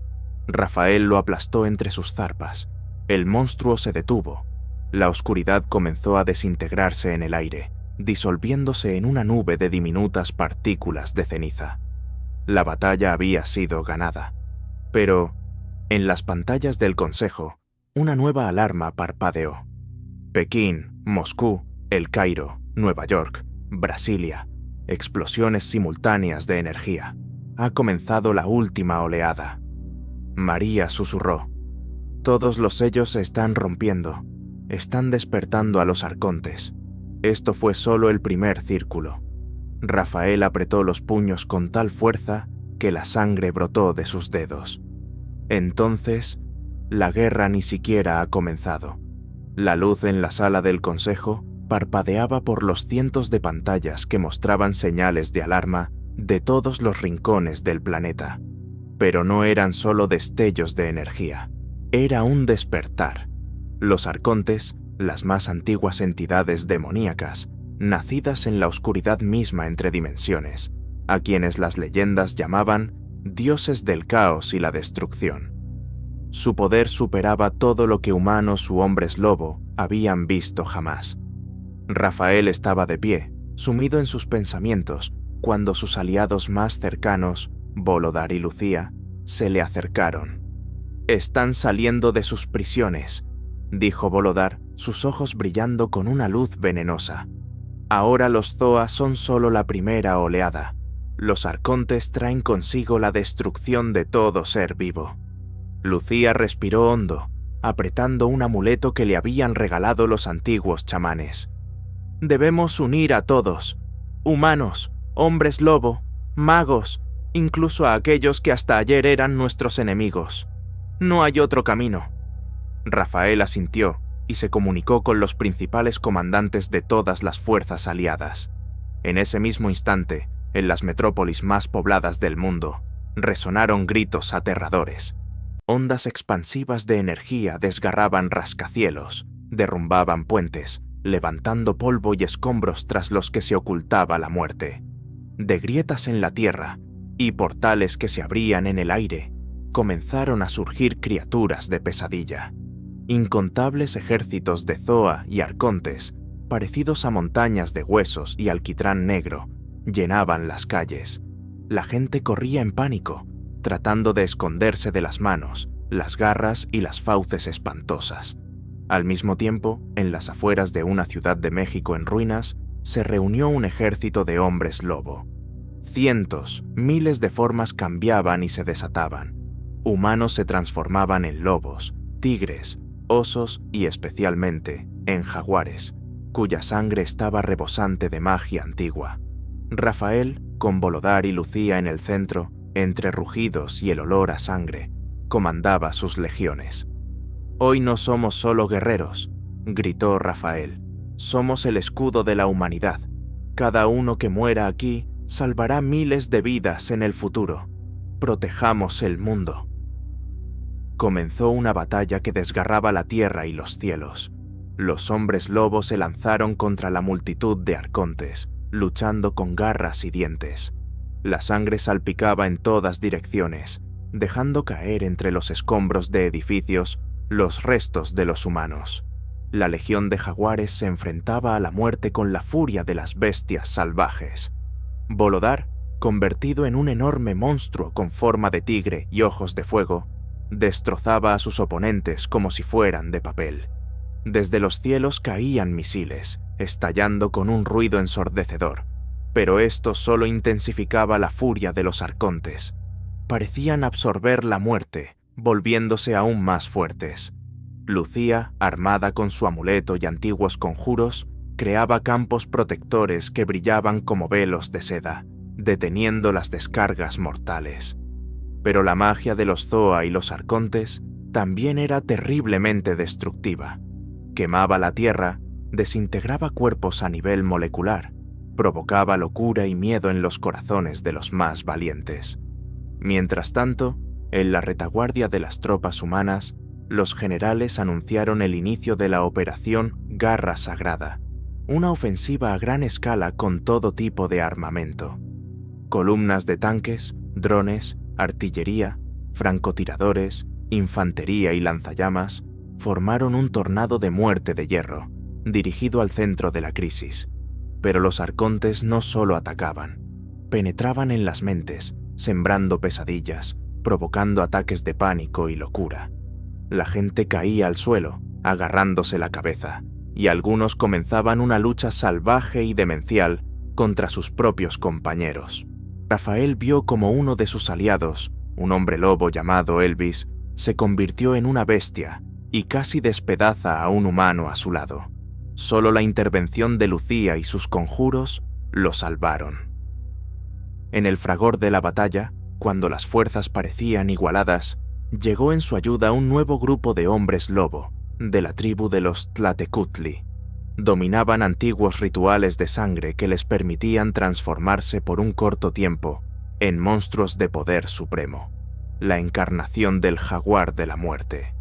Rafael lo aplastó entre sus zarpas. El monstruo se detuvo. La oscuridad comenzó a desintegrarse en el aire, disolviéndose en una nube de diminutas partículas de ceniza. La batalla había sido ganada. Pero, en las pantallas del Consejo, una nueva alarma parpadeó. Pekín, Moscú, El Cairo, Nueva York, Brasilia. Explosiones simultáneas de energía. Ha comenzado la última oleada. María susurró. Todos los sellos se están rompiendo. Están despertando a los arcontes. Esto fue solo el primer círculo. Rafael apretó los puños con tal fuerza que la sangre brotó de sus dedos. Entonces, la guerra ni siquiera ha comenzado. La luz en la sala del consejo parpadeaba por los cientos de pantallas que mostraban señales de alarma de todos los rincones del planeta. Pero no eran solo destellos de energía. Era un despertar. Los arcontes, las más antiguas entidades demoníacas, nacidas en la oscuridad misma entre dimensiones, a quienes las leyendas llamaban dioses del caos y la destrucción. Su poder superaba todo lo que humanos u hombres lobo habían visto jamás. Rafael estaba de pie, sumido en sus pensamientos, cuando sus aliados más cercanos, Volodar y Lucía, se le acercaron. «Están saliendo de sus prisiones», dijo Volodar, sus ojos brillando con una luz venenosa. «Ahora los Zoa son solo la primera oleada. Los arcontes traen consigo la destrucción de todo ser vivo». Lucía respiró hondo, apretando un amuleto que le habían regalado los antiguos chamanes. «Debemos unir a todos, humanos, hombres lobo, magos, incluso a aquellos que hasta ayer eran nuestros enemigos. No hay otro camino». Rafael asintió y se comunicó con los principales comandantes de todas las fuerzas aliadas. En ese mismo instante, en las metrópolis más pobladas del mundo, resonaron gritos aterradores. Ondas expansivas de energía desgarraban rascacielos, derrumbaban puentes, levantando polvo y escombros tras los que se ocultaba la muerte. De grietas en la tierra y portales que se abrían en el aire, comenzaron a surgir criaturas de pesadilla. Incontables ejércitos de Zoa y arcontes, parecidos a montañas de huesos y alquitrán negro, llenaban las calles. La gente corría en pánico, tratando de esconderse de las manos, las garras y las fauces espantosas. Al mismo tiempo, en las afueras de una ciudad de México en ruinas, se reunió un ejército de hombres lobo. Cientos, miles de formas cambiaban y se desataban. Humanos se transformaban en lobos, tigres, osos y especialmente en jaguares, cuya sangre estaba rebosante de magia antigua. Rafael, con Volodar y Lucía en el centro, entre rugidos y el olor a sangre, comandaba sus legiones. «Hoy no somos solo guerreros», gritó Rafael. «Somos el escudo de la humanidad. Cada uno que muera aquí salvará miles de vidas en el futuro. Protejamos el mundo». Comenzó una batalla que desgarraba la tierra y los cielos. Los hombres lobos se lanzaron contra la multitud de arcontes, luchando con garras y dientes. La sangre salpicaba en todas direcciones, dejando caer entre los escombros de edificios los restos de los humanos. La legión de jaguares se enfrentaba a la muerte con la furia de las bestias salvajes. Volodar, convertido en un enorme monstruo con forma de tigre y ojos de fuego, destrozaba a sus oponentes como si fueran de papel. Desde los cielos caían misiles, estallando con un ruido ensordecedor, pero esto solo intensificaba la furia de los arcontes. Parecían absorber la muerte, volviéndose aún más fuertes. Lucía, armada con su amuleto y antiguos conjuros, creaba campos protectores que brillaban como velos de seda, deteniendo las descargas mortales. Pero la magia de los Zoa y los arcontes también era terriblemente destructiva. Quemaba la tierra, desintegraba cuerpos a nivel molecular, provocaba locura y miedo en los corazones de los más valientes. Mientras tanto, en la retaguardia de las tropas humanas, los generales anunciaron el inicio de la operación Garra Sagrada, una ofensiva a gran escala con todo tipo de armamento. Columnas de tanques, drones, artillería, francotiradores, infantería y lanzallamas formaron un tornado de muerte de hierro, dirigido al centro de la crisis. Pero los arcontes no solo atacaban, penetraban en las mentes, sembrando pesadillas, provocando ataques de pánico y locura. La gente caía al suelo, agarrándose la cabeza, y algunos comenzaban una lucha salvaje y demencial contra sus propios compañeros. Rafael vio como uno de sus aliados, un hombre lobo llamado Elvis, se convirtió en una bestia y casi despedaza a un humano a su lado. Solo la intervención de Lucía y sus conjuros lo salvaron. En el fragor de la batalla, cuando las fuerzas parecían igualadas, llegó en su ayuda un nuevo grupo de hombres lobo, de la tribu de los Tlatecutli. Dominaban antiguos rituales de sangre que les permitían transformarse por un corto tiempo en monstruos de poder supremo, la encarnación del jaguar de la muerte.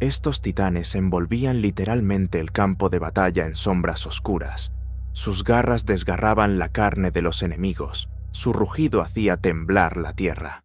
Estos titanes envolvían literalmente el campo de batalla en sombras oscuras. Sus garras desgarraban la carne de los enemigos, su rugido hacía temblar la tierra.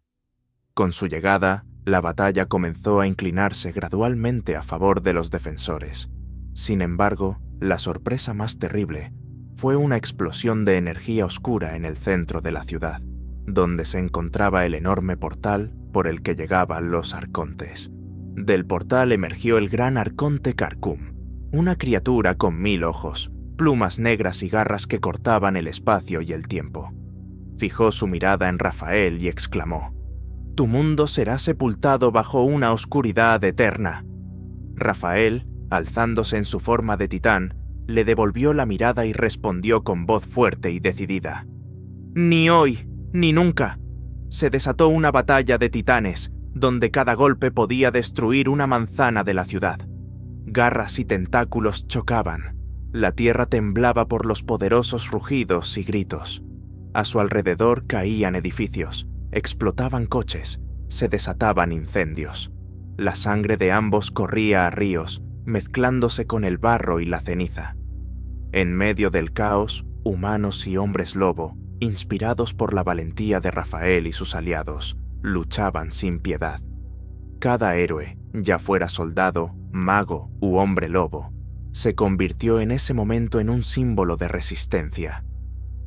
Con su llegada, la batalla comenzó a inclinarse gradualmente a favor de los defensores. Sin embargo, la sorpresa más terrible fue una explosión de energía oscura en el centro de la ciudad, donde se encontraba el enorme portal por el que llegaban los arcontes. Del portal emergió el gran arconte Carcum, una criatura con 1000 ojos, plumas negras y garras que cortaban el espacio y el tiempo. Fijó su mirada en Rafael y exclamó: «Tu mundo será sepultado bajo una oscuridad eterna». Rafael, alzándose en su forma de titán, le devolvió la mirada y respondió con voz fuerte y decidida: «Ni hoy, ni nunca». Se desató una batalla de titanes, donde cada golpe podía destruir una manzana de la ciudad. Garras y tentáculos chocaban. La tierra temblaba por los poderosos rugidos y gritos. A su alrededor caían edificios, explotaban coches, se desataban incendios. La sangre de ambos corría a ríos, mezclándose con el barro y la ceniza. En medio del caos, humanos y hombres lobo, inspirados por la valentía de Rafael y sus aliados, luchaban sin piedad. Cada héroe, ya fuera soldado, mago u hombre lobo, se convirtió en ese momento en un símbolo de resistencia.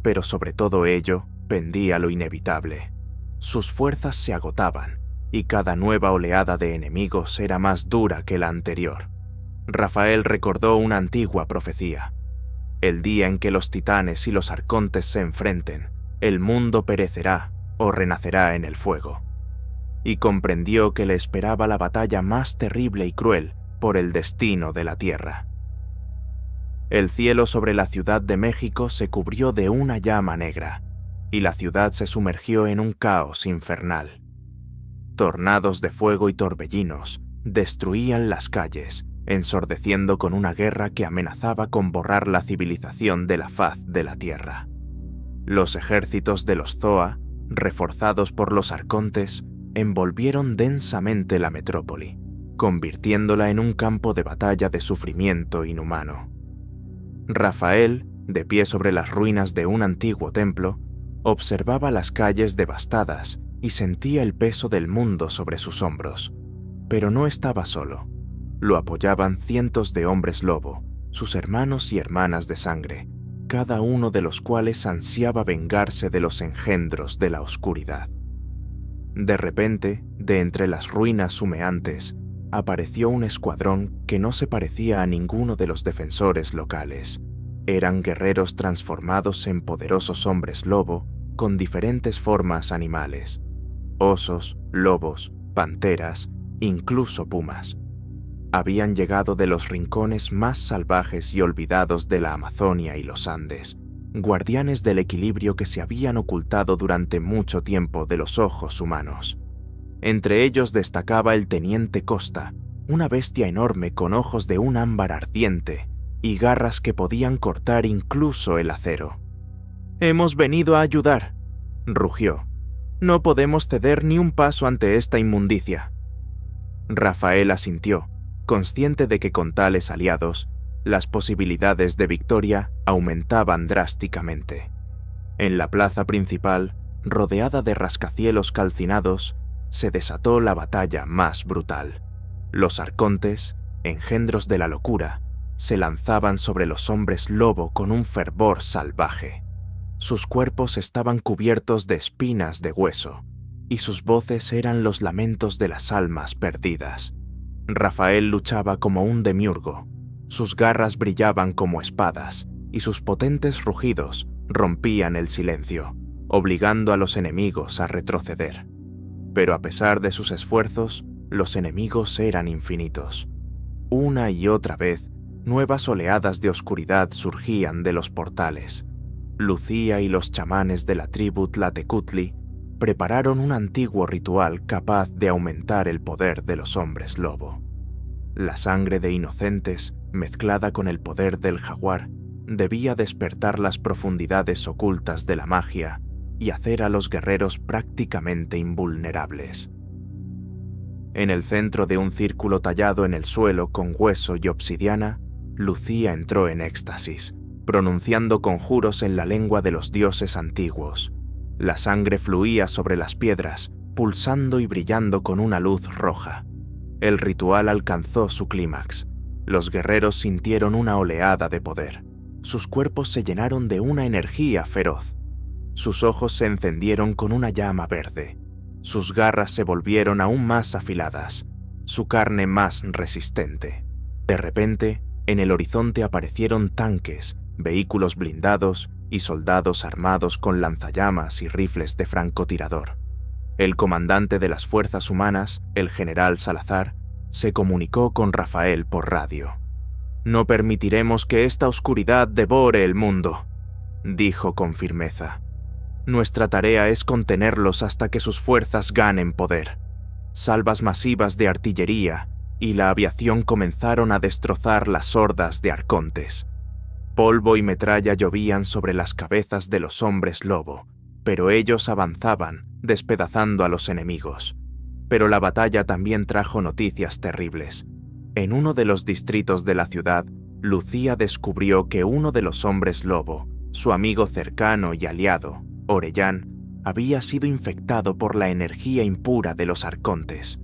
Pero sobre todo ello pendía lo inevitable. Sus fuerzas se agotaban, y cada nueva oleada de enemigos era más dura que la anterior. Rafael recordó una antigua profecía: el día en que los titanes y los arcontes se enfrenten, el mundo perecerá o renacerá en el fuego. Y comprendió que le esperaba la batalla más terrible y cruel por el destino de la tierra. El cielo sobre la Ciudad de México se cubrió de una llama negra, y la ciudad se sumergió en un caos infernal. Tornados de fuego y torbellinos destruían las calles, ensordeciendo con una guerra que amenazaba con borrar la civilización de la faz de la tierra. Los ejércitos de los Zoa, reforzados por los arcontes, envolvieron densamente la metrópoli, convirtiéndola en un campo de batalla de sufrimiento inhumano. Rafael, de pie sobre las ruinas de un antiguo templo, observaba las calles devastadas y sentía el peso del mundo sobre sus hombros. Pero no estaba solo. Lo apoyaban cientos de hombres lobo, sus hermanos y hermanas de sangre, cada uno de los cuales ansiaba vengarse de los engendros de la oscuridad. De repente, de entre las ruinas humeantes, apareció un escuadrón que no se parecía a ninguno de los defensores locales. Eran guerreros transformados en poderosos hombres lobo con diferentes formas animales: osos, lobos, panteras, incluso pumas. Habían llegado de los rincones más salvajes y olvidados de la Amazonia y los Andes, guardianes del equilibrio que se habían ocultado durante mucho tiempo de los ojos humanos. Entre ellos destacaba el teniente Costa, una bestia enorme con ojos de un ámbar ardiente y garras que podían cortar incluso el acero. «Hemos venido a ayudar», rugió. «No podemos ceder ni un paso ante esta inmundicia». Rafael asintió, consciente de que con tales aliados, las posibilidades de victoria aumentaban drásticamente. En la plaza principal, rodeada de rascacielos calcinados, se desató la batalla más brutal. Los arcontes, engendros de la locura, se lanzaban sobre los hombres lobo con un fervor salvaje. Sus cuerpos estaban cubiertos de espinas de hueso, y sus voces eran los lamentos de las almas perdidas. Rafael luchaba como un demiurgo. Sus garras brillaban como espadas, y sus potentes rugidos rompían el silencio, obligando a los enemigos a retroceder. Pero a pesar de sus esfuerzos, los enemigos eran infinitos. Una y otra vez, nuevas oleadas de oscuridad surgían de los portales. Lucía y los chamanes de la tribu Tlatecutli prepararon un antiguo ritual capaz de aumentar el poder de los hombres lobo. La sangre de inocentes, mezclada con el poder del jaguar, debía despertar las profundidades ocultas de la magia y hacer a los guerreros prácticamente invulnerables. En el centro de un círculo tallado en el suelo con hueso y obsidiana, Lucía entró en éxtasis, pronunciando conjuros en la lengua de los dioses antiguos. La sangre fluía sobre las piedras, pulsando y brillando con una luz roja. El ritual alcanzó su clímax. Los guerreros sintieron una oleada de poder. Sus cuerpos se llenaron de una energía feroz. Sus ojos se encendieron con una llama verde. Sus garras se volvieron aún más afiladas, su carne más resistente. De repente, en el horizonte aparecieron tanques, vehículos blindados y soldados armados con lanzallamas y rifles de francotirador. El comandante de las fuerzas humanas, el general Salazar, se comunicó con Rafael por radio. «No permitiremos que esta oscuridad devore el mundo», dijo con firmeza. «Nuestra tarea es contenerlos hasta que sus fuerzas ganen poder». Salvas masivas de artillería y la aviación comenzaron a destrozar las hordas de arcontes. Polvo y metralla llovían sobre las cabezas de los hombres lobo, pero ellos avanzaban, despedazando a los enemigos. Pero la batalla también trajo noticias terribles. En uno de los distritos de la ciudad, Lucía descubrió que uno de los hombres lobo, su amigo cercano y aliado, Orellán, había sido infectado por la energía impura de los arcontes.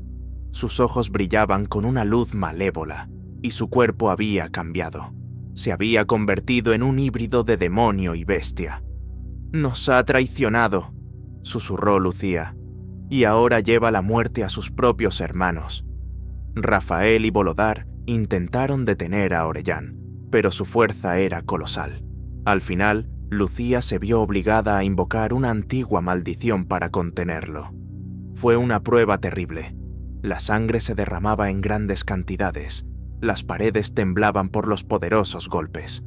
Sus ojos brillaban con una luz malévola, y su cuerpo había cambiado. Se había convertido en un híbrido de demonio y bestia. «Nos ha traicionado», susurró Lucía, «y ahora lleva la muerte a sus propios hermanos». Rafael y Bolodar intentaron detener a Orellán, pero su fuerza era colosal. Al final, Lucía se vio obligada a invocar una antigua maldición para contenerlo. Fue una prueba terrible. La sangre se derramaba en grandes cantidades. Las paredes temblaban por los poderosos golpes.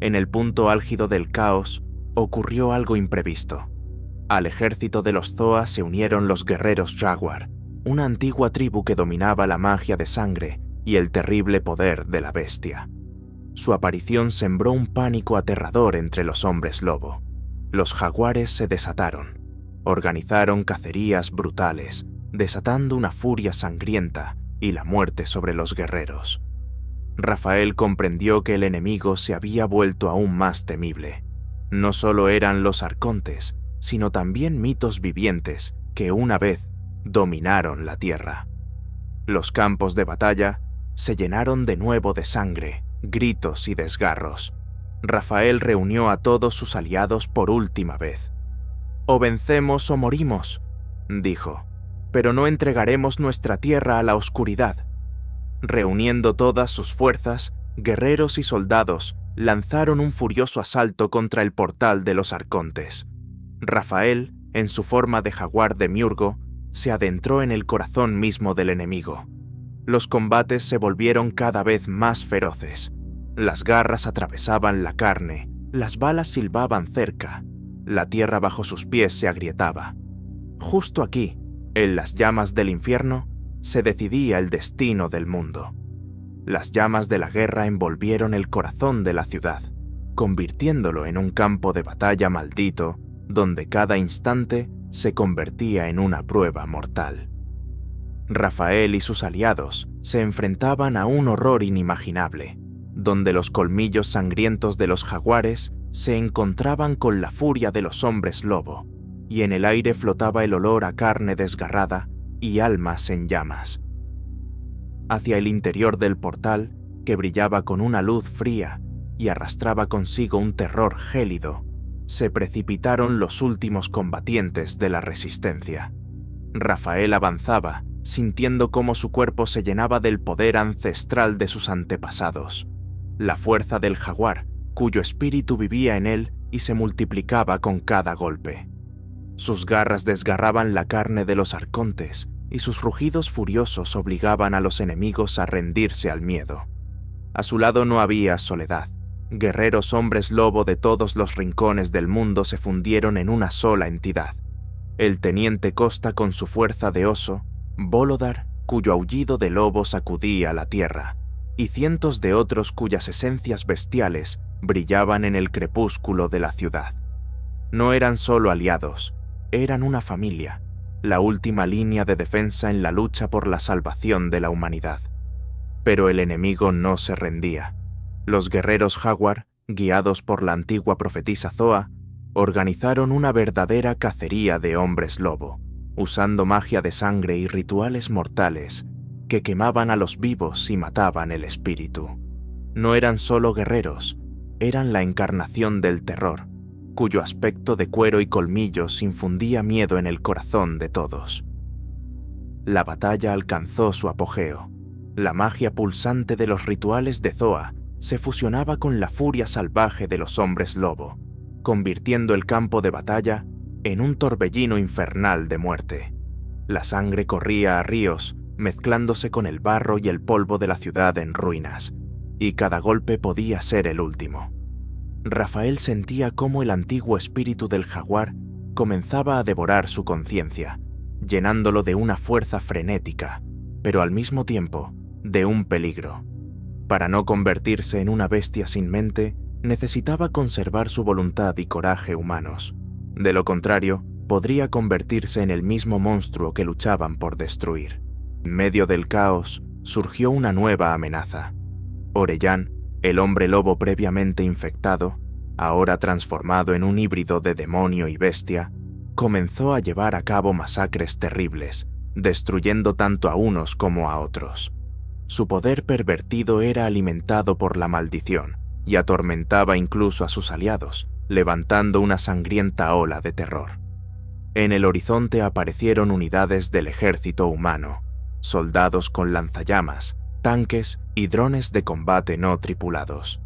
En el punto álgido del caos, ocurrió algo imprevisto. Al ejército de los Zoa se unieron los guerreros Jaguar, una antigua tribu que dominaba la magia de sangre y el terrible poder de la bestia. Su aparición sembró un pánico aterrador entre los hombres lobo. Los jaguares se desataron. Organizaron cacerías brutales, desatando una furia sangrienta y la muerte sobre los guerreros. Rafael comprendió que el enemigo se había vuelto aún más temible. No solo eran los arcontes, sino también mitos vivientes que una vez dominaron la tierra. Los campos de batalla se llenaron de nuevo de sangre, gritos y desgarros. Rafael reunió a todos sus aliados por última vez. «O vencemos o morimos», dijo. pero no entregaremos nuestra tierra a la oscuridad. Reuniendo todas sus fuerzas, guerreros y soldados lanzaron un furioso asalto contra el portal de los arcontes. Rafael, en su forma de jaguar demiurgo, se adentró en el corazón mismo del enemigo. Los combates se volvieron cada vez más feroces. Las garras atravesaban la carne, las balas silbaban cerca, la tierra bajo sus pies se agrietaba. Justo aquí, en las llamas del infierno, se decidía el destino del mundo. Las llamas de la guerra envolvieron el corazón de la ciudad, convirtiéndolo en un campo de batalla maldito, donde cada instante se convertía en una prueba mortal. Rafael y sus aliados se enfrentaban a un horror inimaginable, donde los colmillos sangrientos de los jaguares se encontraban con la furia de los hombres lobo, y en el aire flotaba el olor a carne desgarrada y almas en llamas. Hacia el interior del portal, que brillaba con una luz fría y arrastraba consigo un terror gélido, se precipitaron los últimos combatientes de la resistencia. Rafael avanzaba, sintiendo cómo su cuerpo se llenaba del poder ancestral de sus antepasados, la fuerza del jaguar, cuyo espíritu vivía en él y se multiplicaba con cada golpe. Sus garras desgarraban la carne de los arcontes y sus rugidos furiosos obligaban a los enemigos a rendirse al miedo. A su lado no había soledad. Guerreros hombres lobo de todos los rincones del mundo se fundieron en una sola entidad. El teniente Costa con su fuerza de oso, Volodar, cuyo aullido de lobo sacudía la tierra, y cientos de otros cuyas esencias bestiales brillaban en el crepúsculo de la ciudad. No eran solo aliados, eran una familia, la última línea de defensa en la lucha por la salvación de la humanidad. Pero el enemigo no se rendía. Los guerreros jaguar, guiados por la antigua profetisa Zoa, organizaron una verdadera cacería de hombres lobo, usando magia de sangre y rituales mortales que quemaban a los vivos y mataban el espíritu. No eran solo guerreros, eran la encarnación del terror, cuyo aspecto de cuero y colmillos infundía miedo en el corazón de todos. La batalla alcanzó su apogeo. La magia pulsante de los rituales de Zoa se fusionaba con la furia salvaje de los hombres lobo, convirtiendo el campo de batalla en un torbellino infernal de muerte. La sangre corría a ríos, mezclándose con el barro y el polvo de la ciudad en ruinas, y cada golpe podía ser el último. Rafael sentía cómo el antiguo espíritu del jaguar comenzaba a devorar su conciencia, llenándolo de una fuerza frenética, pero al mismo tiempo de un peligro. Para no convertirse en una bestia sin mente, necesitaba conservar su voluntad y coraje humanos. De lo contrario, podría convertirse en el mismo monstruo que luchaban por destruir. En medio del caos, surgió una nueva amenaza. Orellán, el hombre lobo previamente infectado, ahora transformado en un híbrido de demonio y bestia, comenzó a llevar a cabo masacres terribles, destruyendo tanto a unos como a otros. Su poder pervertido era alimentado por la maldición y atormentaba incluso a sus aliados, levantando una sangrienta ola de terror. En el horizonte aparecieron unidades del ejército humano, soldados con lanzallamas, tanques y drones de combate no tripulados.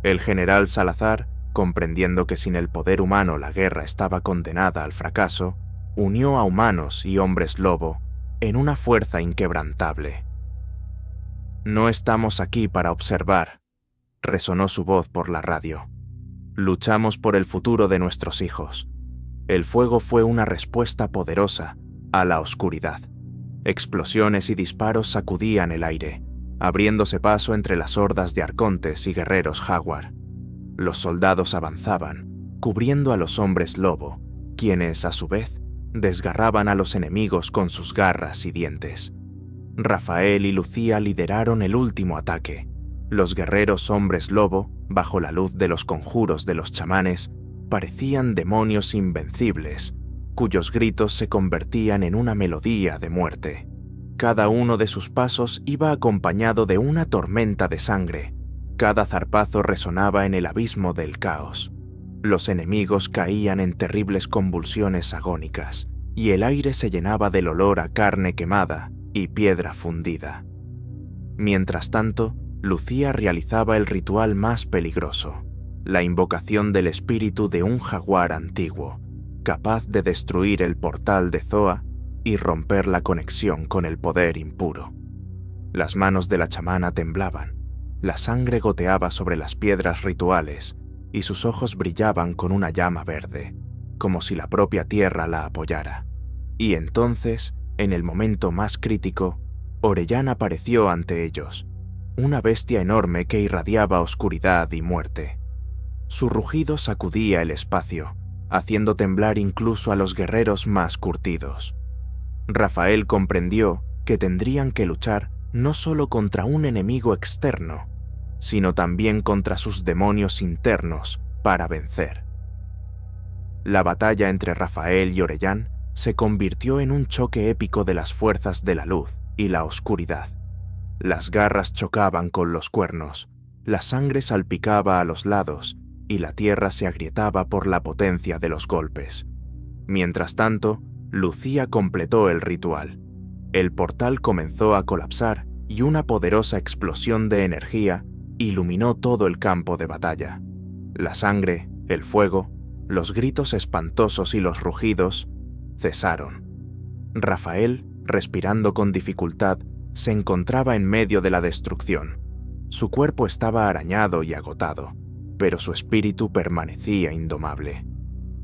El general Salazar, comprendiendo que sin el poder humano la guerra estaba condenada al fracaso, unió a humanos y hombres lobo en una fuerza inquebrantable. «No estamos aquí para observar», resonó su voz por la radio. «Luchamos por el futuro de nuestros hijos». El fuego fue una respuesta poderosa a la oscuridad. Explosiones y disparos sacudían el aire, abriéndose paso entre las hordas de arcontes y guerreros jaguar. Los soldados avanzaban, cubriendo a los hombres lobo, quienes, a su vez, desgarraban a los enemigos con sus garras y dientes. Rafael y Lucía lideraron el último ataque. Los guerreros hombres lobo, bajo la luz de los conjuros de los chamanes, parecían demonios invencibles, cuyos gritos se convertían en una melodía de muerte. Cada uno de sus pasos iba acompañado de una tormenta de sangre. Cada zarpazo resonaba en el abismo del caos. Los enemigos caían en terribles convulsiones agónicas, y el aire se llenaba del olor a carne quemada y piedra fundida. Mientras tanto, Lucía realizaba el ritual más peligroso, la invocación del espíritu de un jaguar antiguo, capaz de destruir el portal de Zoa y romper la conexión con el poder impuro. Las manos de la chamana temblaban, la sangre goteaba sobre las piedras rituales y sus ojos brillaban con una llama verde, como si la propia tierra la apoyara. Y entonces, en el momento más crítico, Orellán apareció ante ellos, una bestia enorme que irradiaba oscuridad y muerte. Su rugido sacudía el espacio, haciendo temblar incluso a los guerreros más curtidos. Rafael comprendió que tendrían que luchar no solo contra un enemigo externo, sino también contra sus demonios internos para vencer. La batalla entre Rafael y Orellán se convirtió en un choque épico de las fuerzas de la luz y la oscuridad. Las garras chocaban con los cuernos, la sangre salpicaba a los lados y la tierra se agrietaba por la potencia de los golpes. Mientras tanto, Lucía completó el ritual. El portal comenzó a colapsar y una poderosa explosión de energía iluminó todo el campo de batalla. La sangre, el fuego, los gritos espantosos y los rugidos cesaron. Rafael, respirando con dificultad, se encontraba en medio de la destrucción. Su cuerpo estaba arañado y agotado, pero su espíritu permanecía indomable.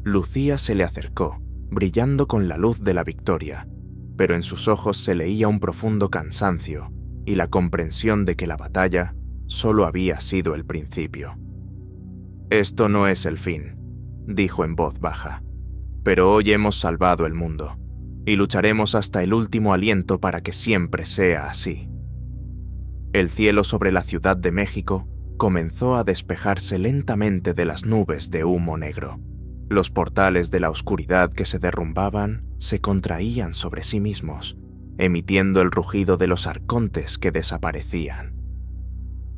Lucía se le acercó, brillando con la luz de la victoria, pero en sus ojos se leía un profundo cansancio y la comprensión de que la batalla solo había sido el principio. «Esto no es el fin», dijo en voz baja, «pero hoy hemos salvado el mundo, y lucharemos hasta el último aliento para que siempre sea así». El cielo sobre la Ciudad de México comenzó a despejarse lentamente de las nubes de humo negro. Los portales de la oscuridad que se derrumbaban se contraían sobre sí mismos, emitiendo el rugido de los arcontes que desaparecían.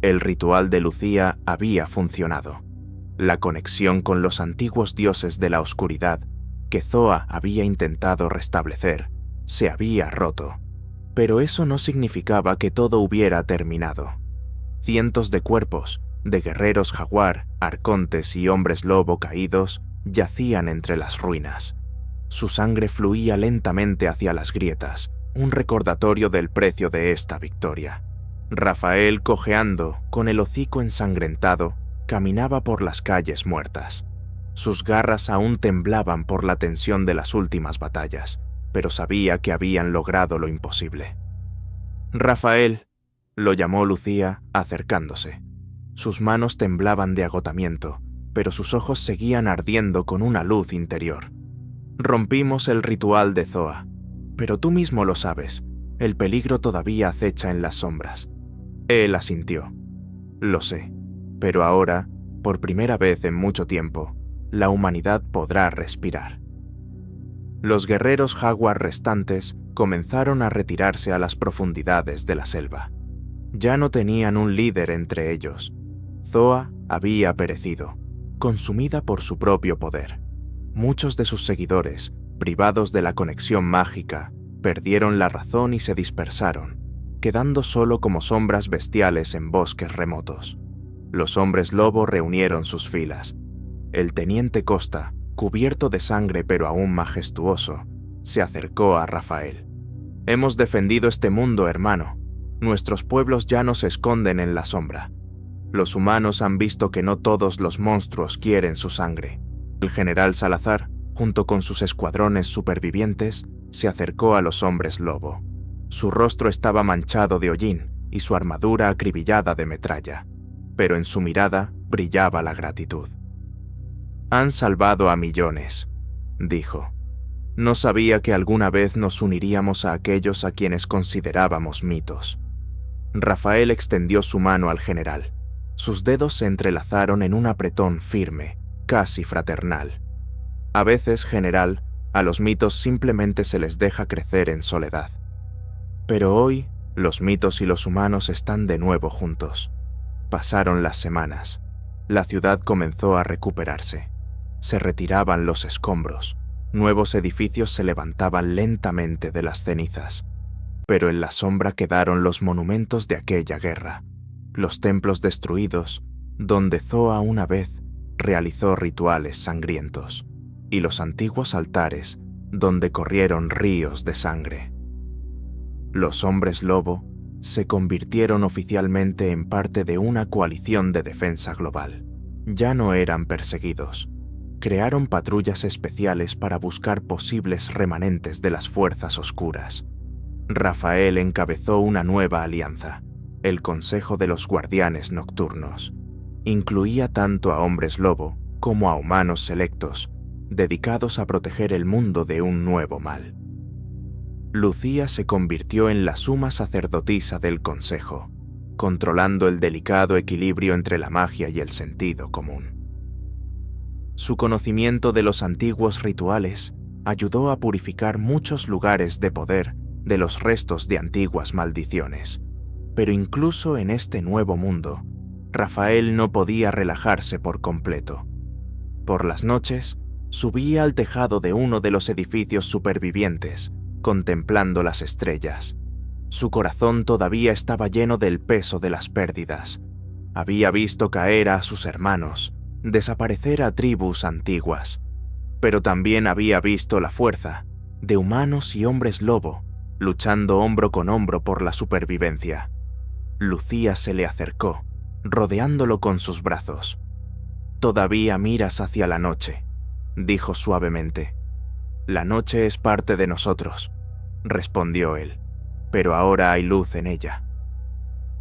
El ritual de Lucía había funcionado. La conexión con los antiguos dioses de la oscuridad que Zoa había intentado restablecer se había roto, pero eso no significaba que todo hubiera terminado. Cientos de cuerpos, de guerreros jaguar, arcontes y hombres lobo caídos, yacían entre las ruinas. Su sangre fluía lentamente hacia las grietas, un recordatorio del precio de esta victoria. Rafael, cojeando, con el hocico ensangrentado, caminaba por las calles muertas. Sus garras aún temblaban por la tensión de las últimas batallas, pero sabía que habían logrado lo imposible. «Rafael», lo llamó Lucía, acercándose. Sus manos temblaban de agotamiento, pero sus ojos seguían ardiendo con una luz interior. «Rompimos el ritual de Zoa, pero tú mismo lo sabes, el peligro todavía acecha en las sombras». Él asintió. «Lo sé, pero ahora, por primera vez en mucho tiempo, la humanidad podrá respirar». Los guerreros jaguar restantes comenzaron a retirarse a las profundidades de la selva. Ya no tenían un líder entre ellos. Zoa había perecido, consumida por su propio poder. Muchos de sus seguidores, privados de la conexión mágica, perdieron la razón y se dispersaron, quedando solo como sombras bestiales en bosques remotos. Los hombres lobo reunieron sus filas. El teniente Costa, cubierto de sangre pero aún majestuoso, se acercó a Rafael. «Hemos defendido este mundo, hermano. Nuestros pueblos ya no se esconden en la sombra. Los humanos han visto que no todos los monstruos quieren su sangre». El general Salazar, junto con sus escuadrones supervivientes, se acercó a los hombres lobo. Su rostro estaba manchado de hollín y su armadura acribillada de metralla, pero en su mirada brillaba la gratitud. «Han salvado a millones», dijo. «No sabía que alguna vez nos uniríamos a aquellos a quienes considerábamos mitos». Rafael extendió su mano al general. Sus dedos se entrelazaron en un apretón firme, casi fraternal. «A veces, general, a los mitos simplemente se les deja crecer en soledad. Pero hoy, los mitos y los humanos están de nuevo juntos». Pasaron las semanas. La ciudad comenzó a recuperarse. Se retiraban los escombros. Nuevos edificios se levantaban lentamente de las cenizas, pero en la sombra quedaron los monumentos de aquella guerra, los templos destruidos, donde Zoa una vez realizó rituales sangrientos, y los antiguos altares donde corrieron ríos de sangre. Los hombres lobo se convirtieron oficialmente en parte de una coalición de defensa global. Ya no eran perseguidos. Crearon patrullas especiales para buscar posibles remanentes de las fuerzas oscuras. Rafael encabezó una nueva alianza, el Consejo de los Guardianes Nocturnos. Incluía tanto a hombres lobo como a humanos selectos, dedicados a proteger el mundo de un nuevo mal. Lucía se convirtió en la suma sacerdotisa del Consejo, controlando el delicado equilibrio entre la magia y el sentido común. Su conocimiento de los antiguos rituales ayudó a purificar muchos lugares de poder de los restos de antiguas maldiciones. Pero incluso en este nuevo mundo, Rafael no podía relajarse por completo. Por las noches, subía al tejado de uno de los edificios supervivientes, contemplando las estrellas. Su corazón todavía estaba lleno del peso de las pérdidas. Había visto caer a sus hermanos, desaparecer a tribus antiguas, pero también había visto la fuerza de humanos y hombres lobo luchando hombro con hombro por la supervivencia. Lucía se le acercó, rodeándolo con sus brazos. «Todavía miras hacia la noche», dijo suavemente. «La noche es parte de nosotros», respondió él, «pero ahora hay luz en ella».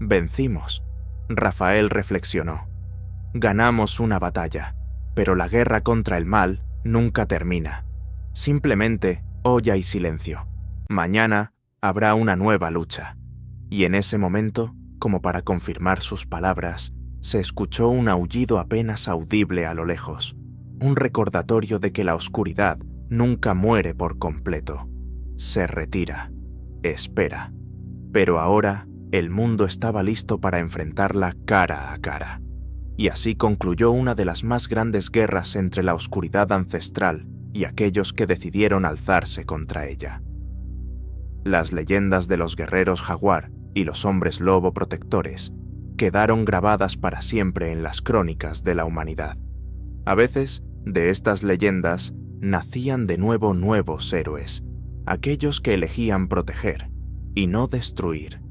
«Vencimos», Rafael reflexionó. «Ganamos una batalla, pero la guerra contra el mal nunca termina. Simplemente olla y silencio. Mañana habrá una nueva lucha». Y en ese momento, como para confirmar sus palabras, se escuchó un aullido apenas audible a lo lejos, un recordatorio de que la oscuridad nunca muere por completo. Se retira, espera. Pero ahora el mundo estaba listo para enfrentarla cara a cara. Y así concluyó una de las más grandes guerras entre la oscuridad ancestral y aquellos que decidieron alzarse contra ella. Las leyendas de los guerreros jaguar y los hombres lobo protectores quedaron grabadas para siempre en las crónicas de la humanidad. A veces, de estas leyendas, nacían de nuevo nuevos héroes, aquellos que elegían proteger y no destruir.